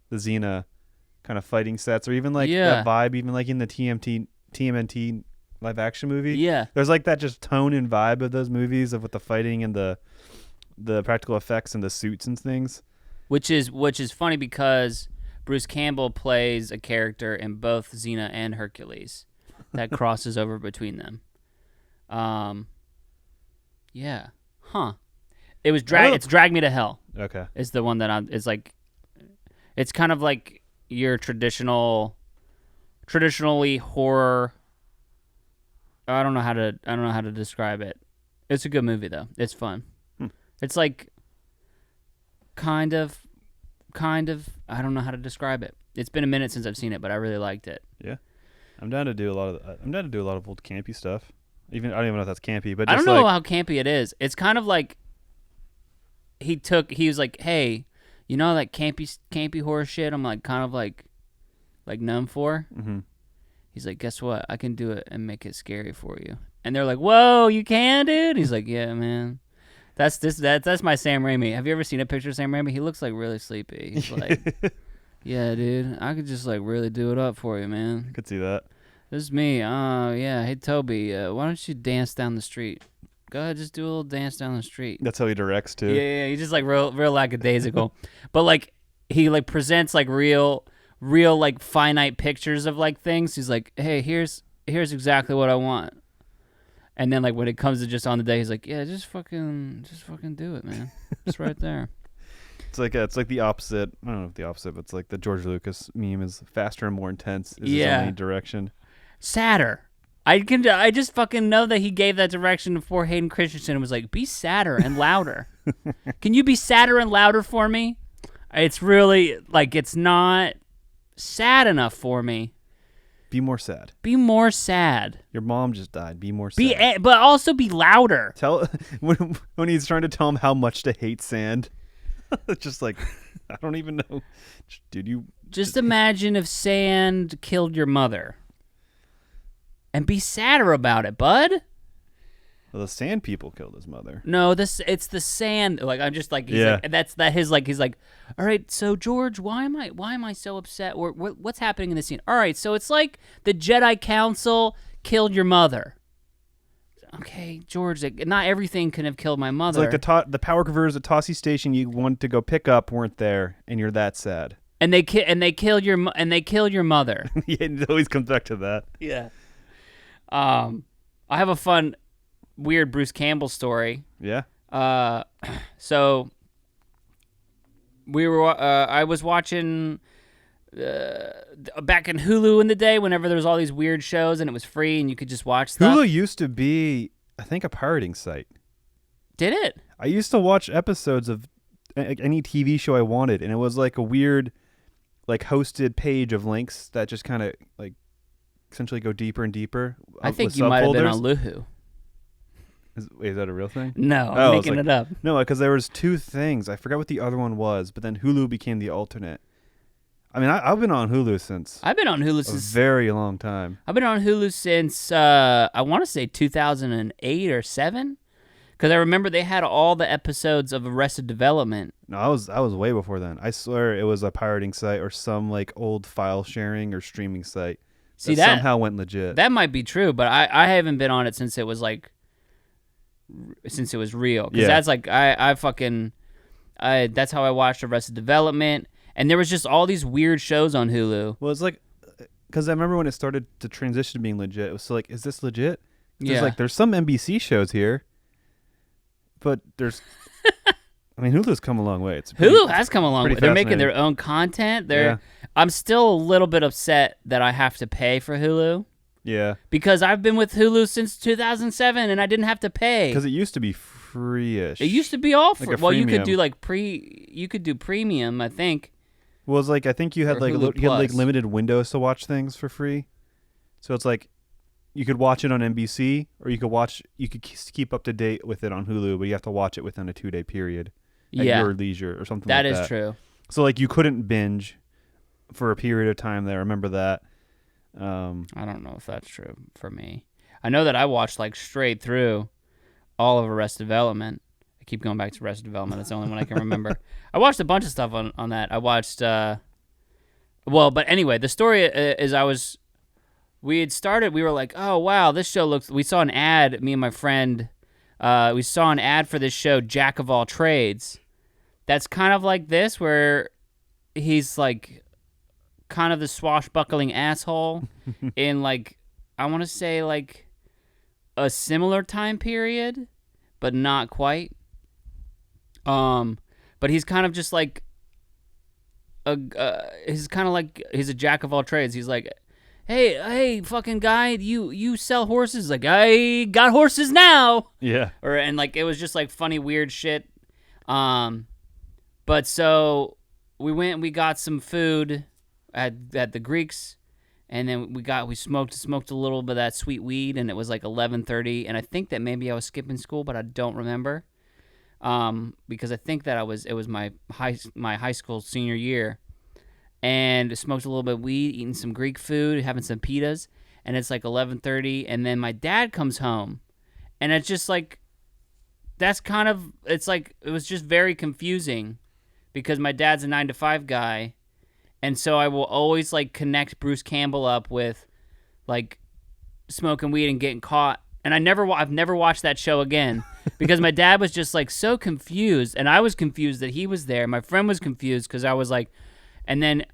the Xena kind of fighting sets, or even like that vibe, even like in the TMNT live action movie. Yeah. There's like that just tone and vibe of those movies with the fighting and the practical effects and the suits and things. Which is funny because Bruce Campbell plays a character in both Xena and Hercules that crosses over between them. Yeah. Huh. It was it's Drag Me to Hell. Okay. Is the one that it's like, it's kind of like your traditionally horror. I don't know how to describe it. It's a good movie though. It's fun. It's like kind of I don't know how to describe it. It's been a minute since I've seen it, but I really liked it. Yeah. I'm down to do a lot of old campy stuff. I don't even know if that's campy, but I just don't know like, how campy it is. It's kind of like he was like, hey, you know that campy horror shit I'm like kind of like known for? Mm-hmm. He's like, guess what? I can do it and make it scary for you. And they're like, whoa, you can, dude? He's like, yeah, man. That's my Sam Raimi. Have you ever seen a picture of Sam Raimi? He looks like really sleepy. He's like, yeah, dude, I could just like really do it up for you, man. I could see that. This is me. Yeah. Hey, Toby, why don't you dance down the street? Go ahead, just do a little dance down the street. That's how he directs too. Yeah. He's just like real lackadaisical. But like he like presents like real like finite pictures of like things. He's like, hey, here's exactly what I want. And then like when it comes to just on the day, he's like, yeah, just fucking do it, man. It's right there. It's like the opposite. I don't know if the opposite, but it's like the George Lucas meme is faster and more intense is his only direction. Sadder. I just fucking know that he gave that direction before Hayden Christensen was like, be sadder and louder. Can you be sadder and louder for me? It's really like it's not sad enough for me. Be more sad. Be more sad. Your mom just died. Be more sad. But also be louder. Tell when he's trying to tell him how much to hate sand. It's just like, I don't even know. Did you just imagine if sand killed your mother? And be sadder about it, bud. Well, the sand people killed his mother. No, it's the sand. Like I'm just like, he's like, he's like, all right, so George, why am I so upset? Or what's happening in this scene? All right, so it's like the Jedi Council killed your mother. Okay, George, not everything could have killed my mother. It's like the power converters at Tossie Station you wanted to go pick up weren't there, and you're that sad. And they killed your mother. Yeah, it always comes back to that. Yeah. I have a fun, weird Bruce Campbell story. Yeah. So I was watching back in Hulu in the day whenever there was all these weird shows and it was free and you could just watch stuff. Hulu used to be, I think, a pirating site. Did it? I used to watch episodes of any TV show I wanted, and it was like a weird, like hosted page of links that just kind of like essentially go deeper and deeper. I think you might have been on Luhu. Is that a real thing? No, I'm making it up. No, because there was two things. I forgot what the other one was, but then Hulu became the alternate. I mean, I've been on Hulu since. I've been on Hulu since a very long time. I've been on Hulu since I want to say 2008 or 7, because I remember they had all the episodes of Arrested Development. No, I was way before then. I swear it was a pirating site or some like old file sharing or streaming site. See, that somehow went legit. That might be true, but I haven't been on it since it was real. Because that's like that's how I watched Arrested Development. And there was just all these weird shows on Hulu. Well, it's like, because I remember when it started to transition to being legit, it was like, is this legit? Yeah. There's some NBC shows here, but there's, I mean, Hulu's come a long way. Hulu has come a long way. They're making fascinating. their own content. I'm still a little bit upset that I have to pay for Hulu. Yeah. Because I've been with Hulu since 2007 and I didn't have to pay. Because it used to be free-ish. It used to be all free. Like well, you could do you could do premium, I think. Well, it's like I think you had like limited windows to watch things for free. So it's like you could watch it on NBC, or you could keep up to date with it on Hulu, but you have to watch it within a 2-day period at your leisure or something like that. That is true. So like you couldn't binge for a period of time there. I remember that. I don't know if that's true for me. I know that I watched like straight through all of Arrested Development. I keep going back to Arrested Development. That's the only one I can remember. I watched a bunch of stuff on that. I watched, but anyway, the story is we had started, we were like, oh, wow, this show we saw an ad, me and my friend, we saw an ad for this show, Jack of All Trades. That's kind of like this, where he's like kind of the swashbuckling asshole in like, I want to say like a similar time period, but not quite. But he's kind of just like he's a jack of all trades. He's like, hey, fucking guy, you sell horses? Like, I got horses now. Yeah. And like it was just like funny weird shit. But so we got some food at the Greeks, and then we smoked a little bit of that sweet weed, and it was like 11:30, and I think that maybe I was skipping school, but I don't remember. Because I think that it was my high school senior year, and smoked a little bit of weed, eating some Greek food, having some pitas, and it's like 11:30, and then my dad comes home, and it's just like, it was just very confusing, because my dad's a 9-to-5 guy, and so I will always like connect Bruce Campbell up with like smoking weed and getting caught. And I've never watched that show again because my dad was just like so confused, and I was confused that he was there. My friend was confused because I was like, and then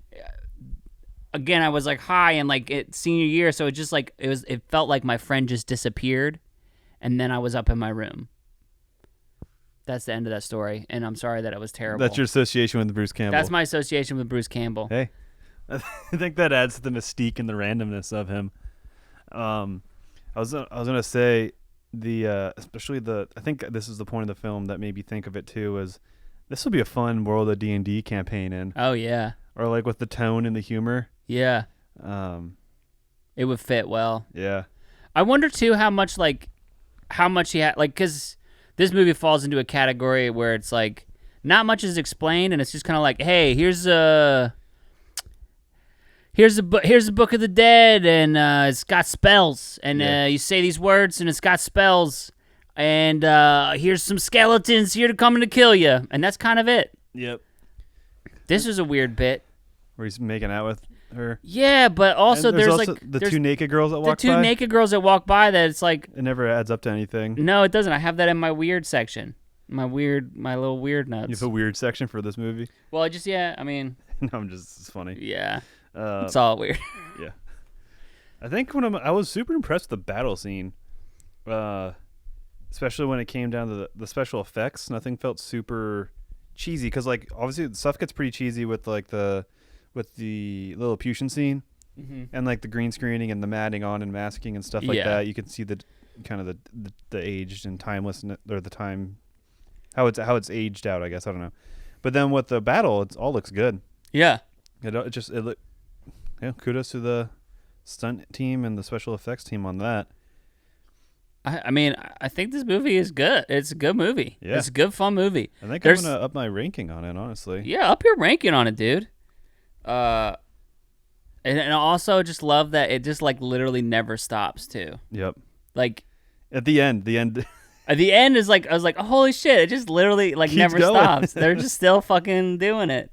again I was like high and like senior year, so it just like it felt like my friend just disappeared, and then I was up in my room. That's the end of that story, and I'm sorry that it was terrible. That's your association with Bruce Campbell. That's my association with Bruce Campbell. Hey, I think that adds to the mystique and the randomness of him. I was gonna say especially I think this is the point of the film that made me think of it too, is this will be a fun World of D&D campaign in. Oh yeah. Or like with the tone and the humor. Yeah. It would fit well. Yeah. I wonder too how much he had, like, because this movie falls into a category where it's like not much is explained, and it's just kind of like, hey, here's a book of the dead, and it's got spells, and you say these words, and it's got spells, and here's some skeletons here to come and to kill you, and that's kind of it. Yep. This is a weird bit Where he's making out with her. Yeah, but also And there's also like the there's two naked girls that walk by. the two naked girls that walk by. That it's like It never adds up to anything. no, it doesn't. I have that in my weird section. My little weird You nuts. have a weird section for this movie. Well, I mean, No, it's funny. yeah, Uh, it's all weird. Yeah. I think I was super impressed with the battle scene, especially when it came down to the special effects. Nothing felt super cheesy because, like, obviously the stuff gets pretty cheesy with like the Lilliputian scene and like the green screening and the matting on and masking and stuff like Yeah. that. You can see the kind of the aged and timelessness or the time how it's aged out. I guess I don't know, but then with the battle, it all looks good. Yeah, Kudos to the stunt team and the special effects team on that. I mean, I think this movie is good. It's a good movie. Yeah. It's a good, fun movie. I think There's- I'm gonna up my ranking on it, honestly. Yeah, up your ranking on it, dude. And I also just love that it just like literally never stops too. Yep. Like At the end. at the end is like I was like, oh, holy shit! It just literally like Keeps never going. stops. They're just still fucking doing it.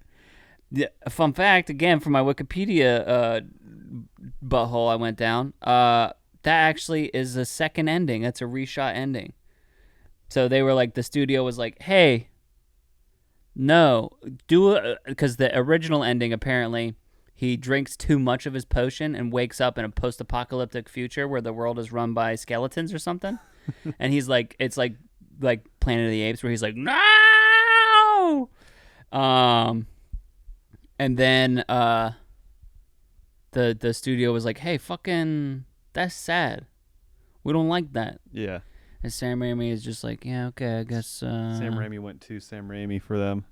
Yeah, fun fact again from my Wikipedia butthole I went down. That actually is a second ending. That's a reshot ending. So they were like, the studio was like, hey, no, do it, because the original ending apparently he drinks too much of his potion and wakes up in a post-apocalyptic future where the world is run by skeletons or something. And he's like, it's like Planet of the Apes where he's like, no. And then the studio was like, hey, fucking, that's sad. We don't like that. Yeah. And Sam Raimi is just like, yeah, okay, I guess. Sam Raimi went to Sam Raimi for them.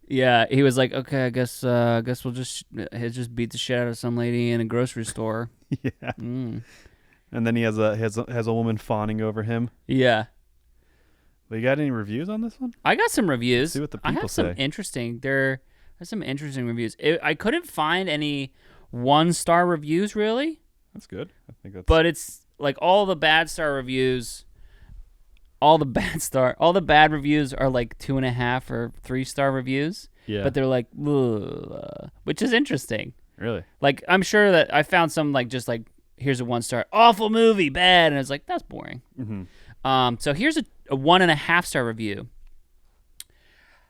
Yeah, he was like, okay, I guess we'll just beat the shit out of some lady in a grocery store. Yeah. Mm. And then he has a woman fawning over him. Yeah. Well, you got any reviews on this one? I got some reviews. See what the I people have some say. interesting. There are some interesting reviews. I couldn't find any 1-star reviews really, That's good. I think that's. but it's like all the bad reviews. All the bad reviews are like 2.5 or 3-star reviews. Yeah. But they're like, ugh, which is interesting. Really? Like, I'm sure that I found some like just like, here's a 1-star, awful movie, bad, and it's like, that's boring. Mm-hmm. So here's a 1.5-star review.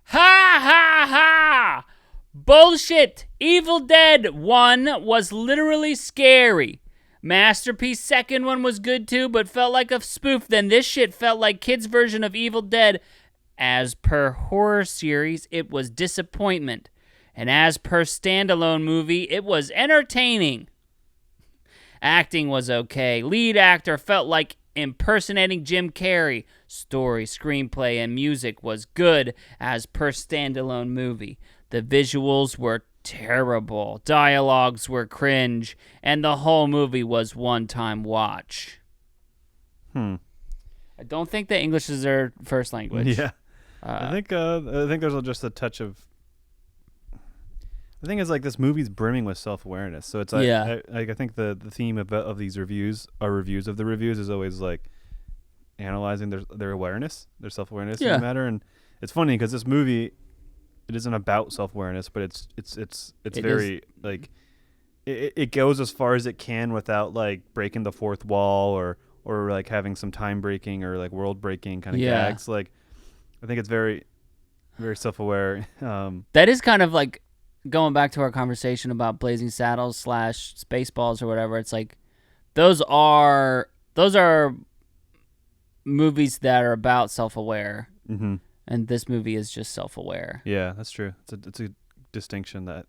Ha ha ha! Bullshit! Evil Dead 1 was literally scary. Masterpiece second one was good too, but felt like a spoof. Then this shit felt like kids' version of Evil Dead. As per horror series, it was disappointment. And as per standalone movie, it was entertaining. Acting was okay. Lead actor felt like impersonating Jim Carrey. Story, screenplay, and music was good as per standalone movie. The visuals were terrible. Dialogues were cringe. And the whole movie was one-time watch. I don't think that English is their first language. Yeah. I think there's just a touch of. The thing is, like, this movie's brimming with self-awareness. So it's like, Yeah. I think the theme of these reviews, our reviews of the reviews, is always like analyzing their awareness, their self-awareness in the matter. And it's funny because this movie, it isn't about self-awareness, but it's very like it goes as far as it can without like breaking the fourth wall or like having some time breaking or like world breaking kind of gags. Like, I think it's very, very self-aware. That is kind of like going back to our conversation about Blazing Saddles / Spaceballs or whatever. It's like those are movies that are about self-aware, and this movie is just self-aware. Yeah, that's true. It's a distinction that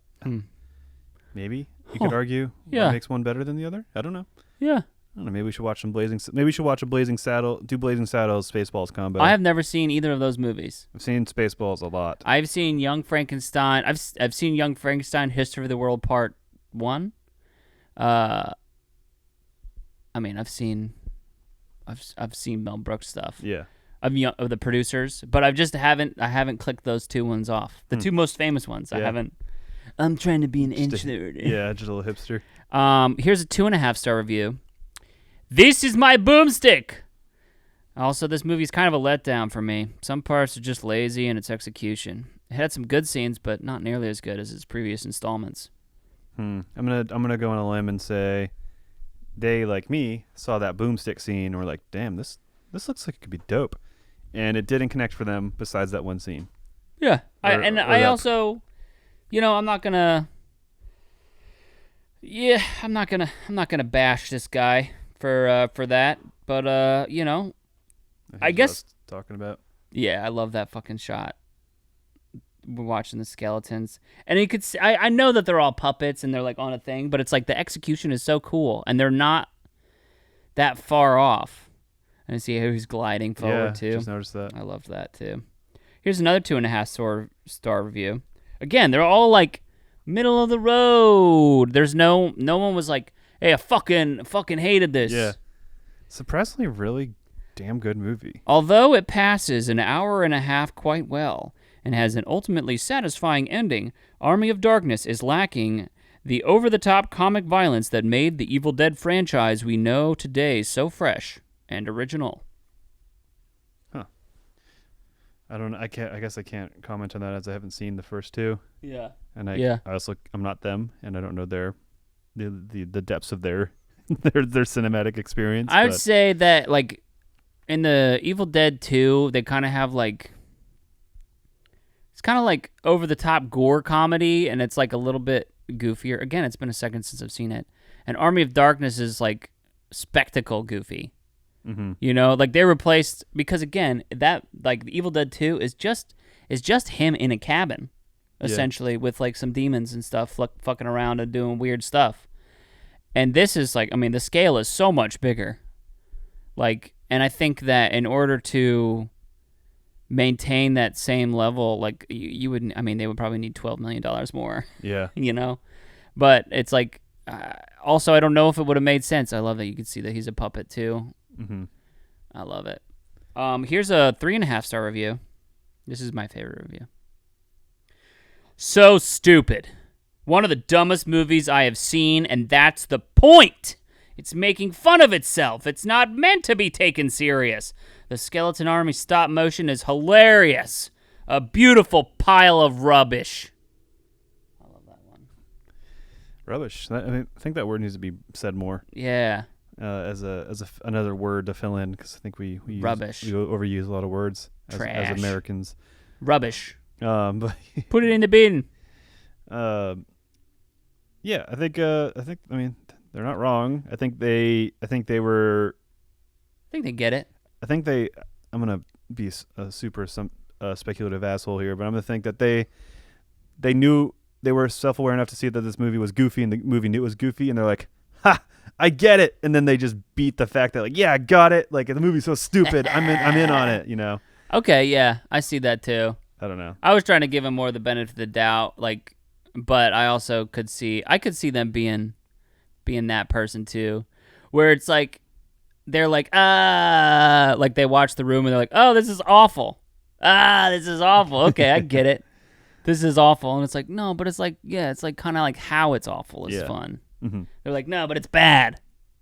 maybe you could argue Yeah. makes one better than the other. I don't know. Yeah. I don't know. Maybe we should watch Maybe we should watch a Blazing Saddles Spaceballs combo. I have never seen either of those movies. I've seen Spaceballs a lot. I've seen Young Frankenstein. I've seen Young Frankenstein: History of the World Part 1. I mean, I've seen Mel Brooks stuff. Yeah. Of the producers, but I haven't clicked those two ones off. The two most famous ones. I haven't. I'm trying to be an introvert. Yeah, just a little hipster. Here's a 2.5-star review. This is my boomstick. Also, this movie's kind of a letdown for me. Some parts are just lazy in its execution. It had some good scenes, but not nearly as good as its previous installments. I'm gonna go on a limb and say they, like me, saw that boomstick scene and were like, damn, this looks like it could be dope. And it didn't connect for them besides that one scene. Yeah. I also, I'm not gonna bash this guy for that, but I guess talking about. Yeah, I love that fucking shot. We're watching the skeletons, and you could see, I know that they're all puppets and they're like on a thing, but it's like the execution is so cool, and they're not that far off. And see how he's gliding forward too. Just noticed that. I loved that too. Here's another 2.5-star review. Again, they're all like middle of the road. There's no one was like, hey, I fucking hated this. Yeah. Surprisingly, really damn good movie. Although it passes an hour and a half quite well and has an ultimately satisfying ending, Army of Darkness is lacking the over-the-top comic violence that made the Evil Dead franchise we know today so fresh and original. Huh. I don't know. I guess I can't comment on that as I haven't seen the first two. Yeah. And I'm not them, and I don't know the depths of their cinematic experience. I would say that like in the Evil Dead 2, they kind of have like it's kind of like over the top gore comedy, and it's like a little bit goofier. Again, it's been a second since I've seen it. And Army of Darkness is like spectacle goofy. Mm-hmm. Like they replaced, because again, that like the Evil Dead 2 is just him in a cabin, essentially, with like some demons and stuff fucking around and doing weird stuff. And this is like, I mean, the scale is so much bigger. Like, and I think that in order to maintain that same level, like they would probably need $12 million more. Yeah. But it's like, also, I don't know if it would have made sense. I love that you can see that he's a puppet too. Mm-hmm. I love it. Here's a 3.5-star review. This is my favorite review. So stupid. One of the dumbest movies I have seen, and that's the point. It's making fun of itself. It's not meant to be taken serious. The Skeleton Army stop motion is hilarious. A beautiful pile of rubbish. I love that one. Rubbish. I think that word needs to be said more. Yeah. As another word to fill in, because I think we rubbish. We overuse a lot of words as Americans. Rubbish. But put it in the bin. Yeah, I think they're not wrong. I think they get it. I'm gonna be a super speculative asshole here, but I'm gonna think that they knew, they were self-aware enough to see that this movie was goofy, and the movie knew it was goofy, and they're like, ha, I get it. And then they just beat the fact that, like, yeah, I got it. Like, the movie's so stupid. I'm in on it, Okay, yeah, I see that too. I don't know. I was trying to give him more the benefit of the doubt, like, but I also could see them being that person too, where it's like they're like, like they watch The Room and they're like, oh, this is awful. This is awful. Okay, I get it. This is awful. And it's like, no, but it's like, yeah, it's like kind of like how it's awful is fun. Mm-hmm. They're like, no, but it's bad.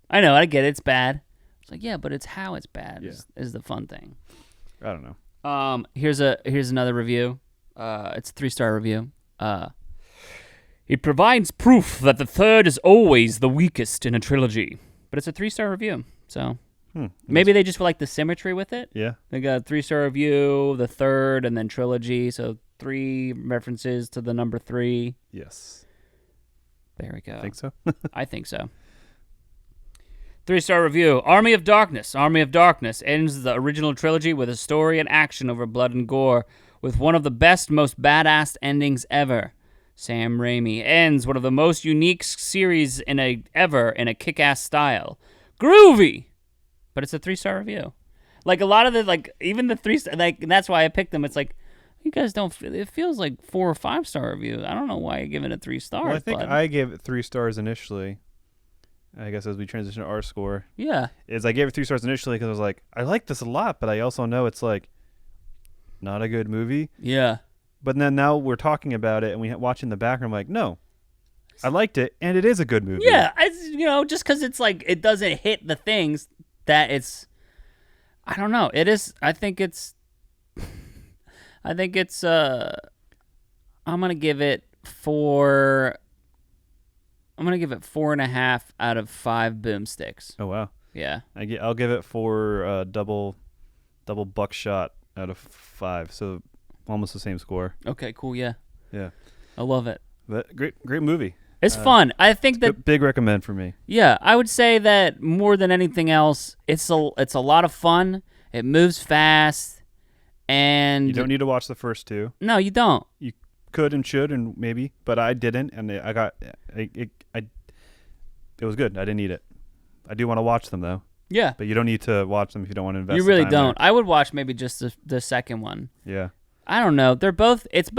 I know, I get it, it's bad. It's like, yeah, but it's how it's bad is the fun thing. I don't know. Here's another review. It's a 3-star review. It provides proof that the third is always the weakest in a trilogy. But it's a 3-star review, so maybe they just like the symmetry with it. Yeah. They got a 3-star review, the third, and then trilogy, so 3 references to the number 3. Yes. There we go. Think so? I think so. 3-star review. Army of Darkness. Army of Darkness ends the original trilogy with a story and action over blood and gore, with one of the best, most badass endings ever. Sam Raimi ends one of the most unique series ever in a kick-ass style. Groovy! But it's a 3-star review. Like, a lot of the, like, even the 3-star, like, that's why I picked them. It's like, you guys don't, it feels like 4 or 5-star review. I don't know why you're giving it 3 stars. Well, I think I gave it 3 stars initially. I guess as we transition to our score, Yeah. is I gave it 3 stars initially because I was like, I like this a lot, but I also know it's like not a good movie. Yeah. But then now we're talking about it and we watch in the background. I'm like, no, I liked it and it is a good movie. Yeah. Just because it's like it doesn't hit the things that it's. I don't know. It is. I think it's. I'm gonna give it 4. I'm gonna give it 4.5 out of 5 boomsticks. Oh wow. Yeah. I'll give it 4 double buckshot out of 5. So almost the same score. Okay. Cool. Yeah. Yeah. I love it. But great movie. It's fun. I think that. Big recommend for me. Yeah, I would say that more than anything else, it's a lot of fun. It moves fast, and You don't need to watch the first 2. No, you don't. You could and should and maybe, but I didn't, and it was good. I didn't need it. I do want to watch them though, Yeah, but you don't need to watch them if you don't want to invest. you the really time don't. I would watch maybe just the second one. There. Yeah. I don't know. They're both. It's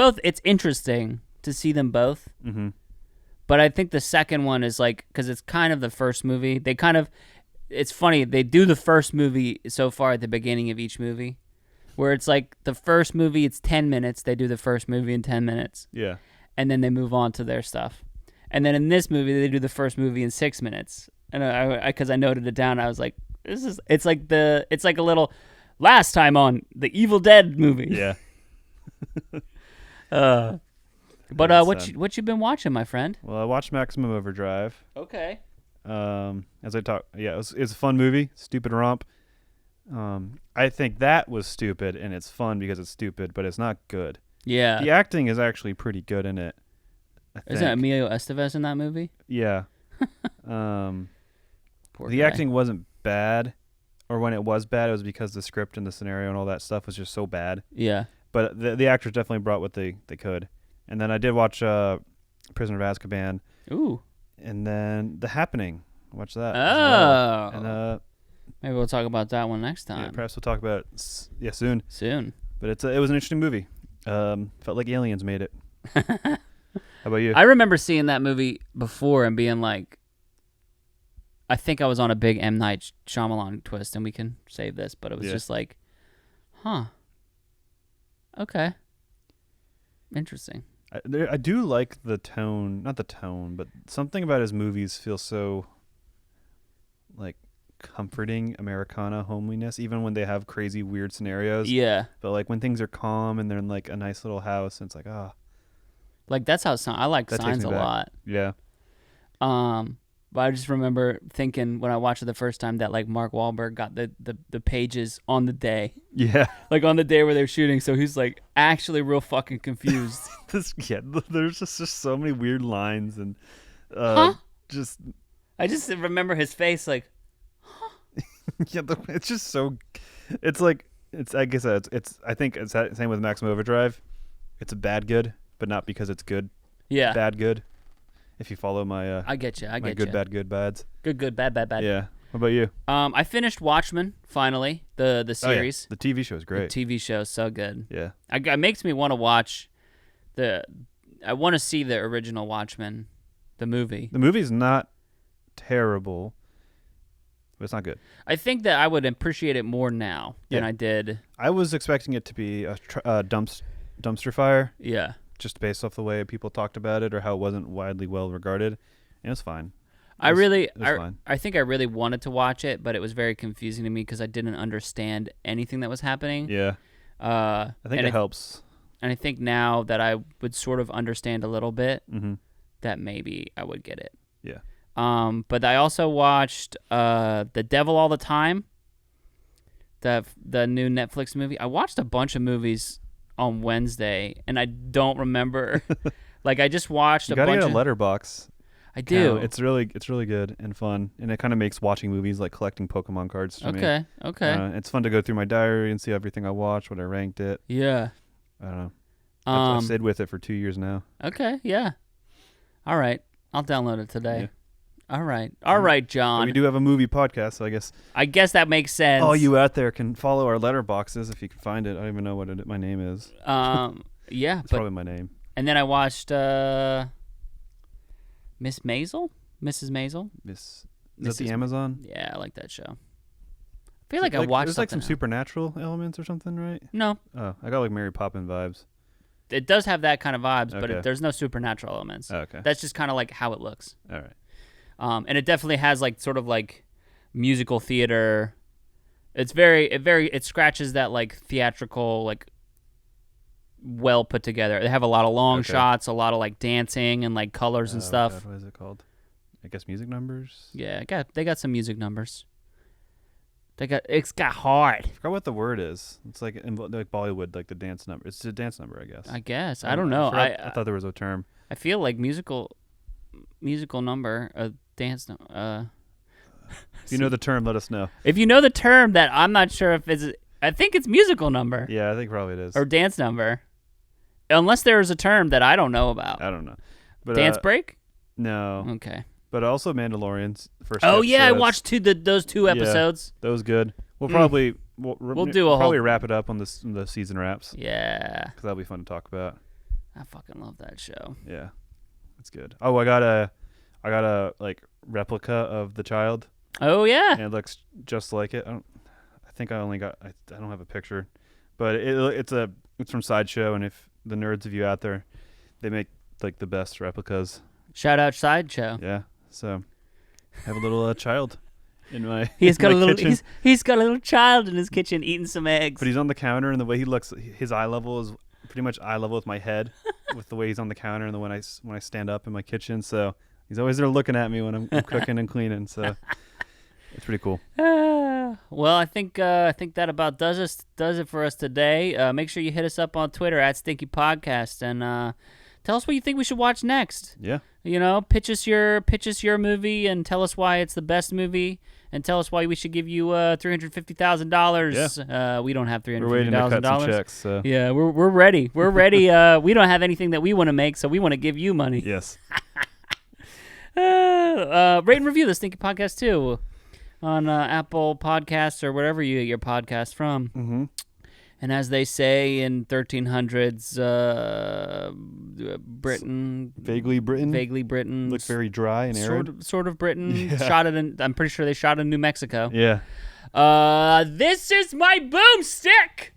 interesting to see them both. Mm-hmm. But I think the second one is like because it's kind of the first movie. It's funny. They do the first movie so far at the beginning of each movie, where it's like the first movie it's 10 minutes. They do the first movie in 10 minutes. Yeah. And then they move on to their stuff. And then in this movie, they do the first movie in 6 minutes. And because I noted it down, I was like, it's like a little last time on the Evil Dead movie. Yeah. But what you been watching, my friend? Well, I watched Maximum Overdrive. Okay. As I talk, yeah, it was a fun movie, stupid romp. I think that was stupid, and it's fun because it's stupid, but it's not good. Yeah. The acting is actually pretty good in it. Isn't Emilio Estevez in that movie? Yeah. Poor The guy. acting wasn't bad, or when it was bad, it was because the script and the scenario and all that stuff was just so bad. Yeah. But the actors definitely brought what they could. And then I did watch Prisoner of Azkaban, Ooh. and then The Happening. Watch that. Oh. as well. And Maybe we'll talk about that one next yeah, time. perhaps we'll talk about it soon. Soon. But it was an interesting movie. Felt like aliens made it. How about you? I remember seeing that movie before and being like, I think I was on a big M. Night Shyamalan twist, and we can save this, but it was just like, huh. Okay. Interesting. I do like the tone, not the tone, but something about his movies feels so like comforting Americana homeliness, even when they have crazy weird scenarios. Yeah. But like when things are calm and they're in like a nice little house, and it's like, Like that's how I like that takes Signs me a back. lot. Yeah. But I just remember thinking when I watched it the first time that like Mark Wahlberg got the pages on the day, Yeah. like on the day where they're shooting, so he's like actually real fucking confused. There's just so many weird lines and just I just remember his face like, yeah, it's just so. It's like I guess it's. I think it's that same with Maximum Overdrive. It's a bad good, but not because it's good. yeah. Bad good. If you follow my I get you. I my get good you. bad good bads. Good, bad. Yeah. What about you? I finished Watchmen finally, the series. Oh, yeah. The TV show is great. The TV show is so good. Yeah. It makes me want to watch I want to see the original Watchmen, the movie. The movie's not terrible, but it's not good. I think that I would appreciate it more now than Yeah. I did. I was expecting it to be a dumpster fire, Yeah. just based off the way people talked about it or how it wasn't widely well regarded, and it's fine. I fine. think I really wanted to watch it, but it was very confusing to me because I didn't understand anything that was happening. Yeah. I think it helps. And I think now that I would sort of understand a little bit, Mm-hmm. that maybe I would get it. Yeah. But I also watched The Devil All the Time, the new Netflix movie. I watched a bunch of movies on Wednesday, and I don't remember. Like I just watched You a gotta bunch get a of. letterbox. I do. It's really good and fun, and it kind of makes watching movies like collecting Pokemon cards to me. Okay. It's fun to go through my diary and see everything I watched, what I ranked it. Yeah. I don't know. I've stayed with it for 2 years now. Okay. Yeah. All right. I'll download it today. Yeah. All right, John. But we do have a movie podcast, so I guess that makes sense. all you out there can follow our letterboxes if you can find it. I don't even know what my name is. Yeah. It's probably my name. And then I watched Mrs. Maisel. Miss Is that the Amazon? Yeah, I like that show. I feel like I watched There's like some something supernatural elements or something, right? No, Oh, I got like Mary Poppins vibes. it does have that kind of vibes, but Okay. there's no supernatural elements. Oh, okay. That's just kind of like how it looks. All right. And it definitely has like sort of like musical theater. It scratches that like theatrical, like well put together. They have a lot of long shots, a lot of like dancing and like colors and stuff. God, what is it called? I guess music numbers. Yeah, they got some music numbers. It's got hard. I forgot what the word is. It's like like Bollywood, like the dance number. It's a dance number, I guess. I guess. I don't know. I thought there was a term. I feel like musical number, a dance number. If you know the term, let us know. If you know the term that I'm not sure if it's, I think it's musical number. Yeah, I think probably it is. Or dance number. Unless there is a term that I don't know about. I don't know. But Dance break? No. Okay. But also Mandalorian's first. Oh yeah, I episodes. watched those two episodes. That was good. We'll probably We'll probably wrap it up on the season wraps. Yeah. Because that'll be fun to talk about. I fucking love that show. Yeah, that's good. Oh, I got a like replica of the child. Oh yeah. And it looks just like it. I don't have a picture, but it's from Sideshow, and if the nerds of you out there, they make like the best replicas. Shout out Sideshow. Yeah. So I have a little child in my He's got in my a little kitchen. he's got a little child in his kitchen eating some eggs. But he's on the counter, and the way he looks, his eye level is pretty much eye level with my head, with the way he's on the counter and the when I stand up in my kitchen. So he's always there looking at me when I'm cooking and cleaning. So it's pretty cool. Well, I think that about does it for us today. Make sure you hit us up on Twitter at Stinky Podcast and tell us what you think we should watch next. Yeah. You know, pitch us your movie and tell us why it's the best movie, and tell us why we should give you $350,000. Yeah. We don't have $350,000. We're waiting to cut some checks. So. Yeah, we're ready. We're ready. We don't have anything that we want to make, so we want to give you money. Yes. Rate and review the Stinky Podcast too on Apple Podcasts or wherever you get your podcast from. Mm-hmm. And as they say in 1300s, Britain, Vaguely Britain. Looked very dry and arid. Sort of Britain. Yeah. I'm pretty sure they shot in New Mexico. Yeah. This is my boomstick.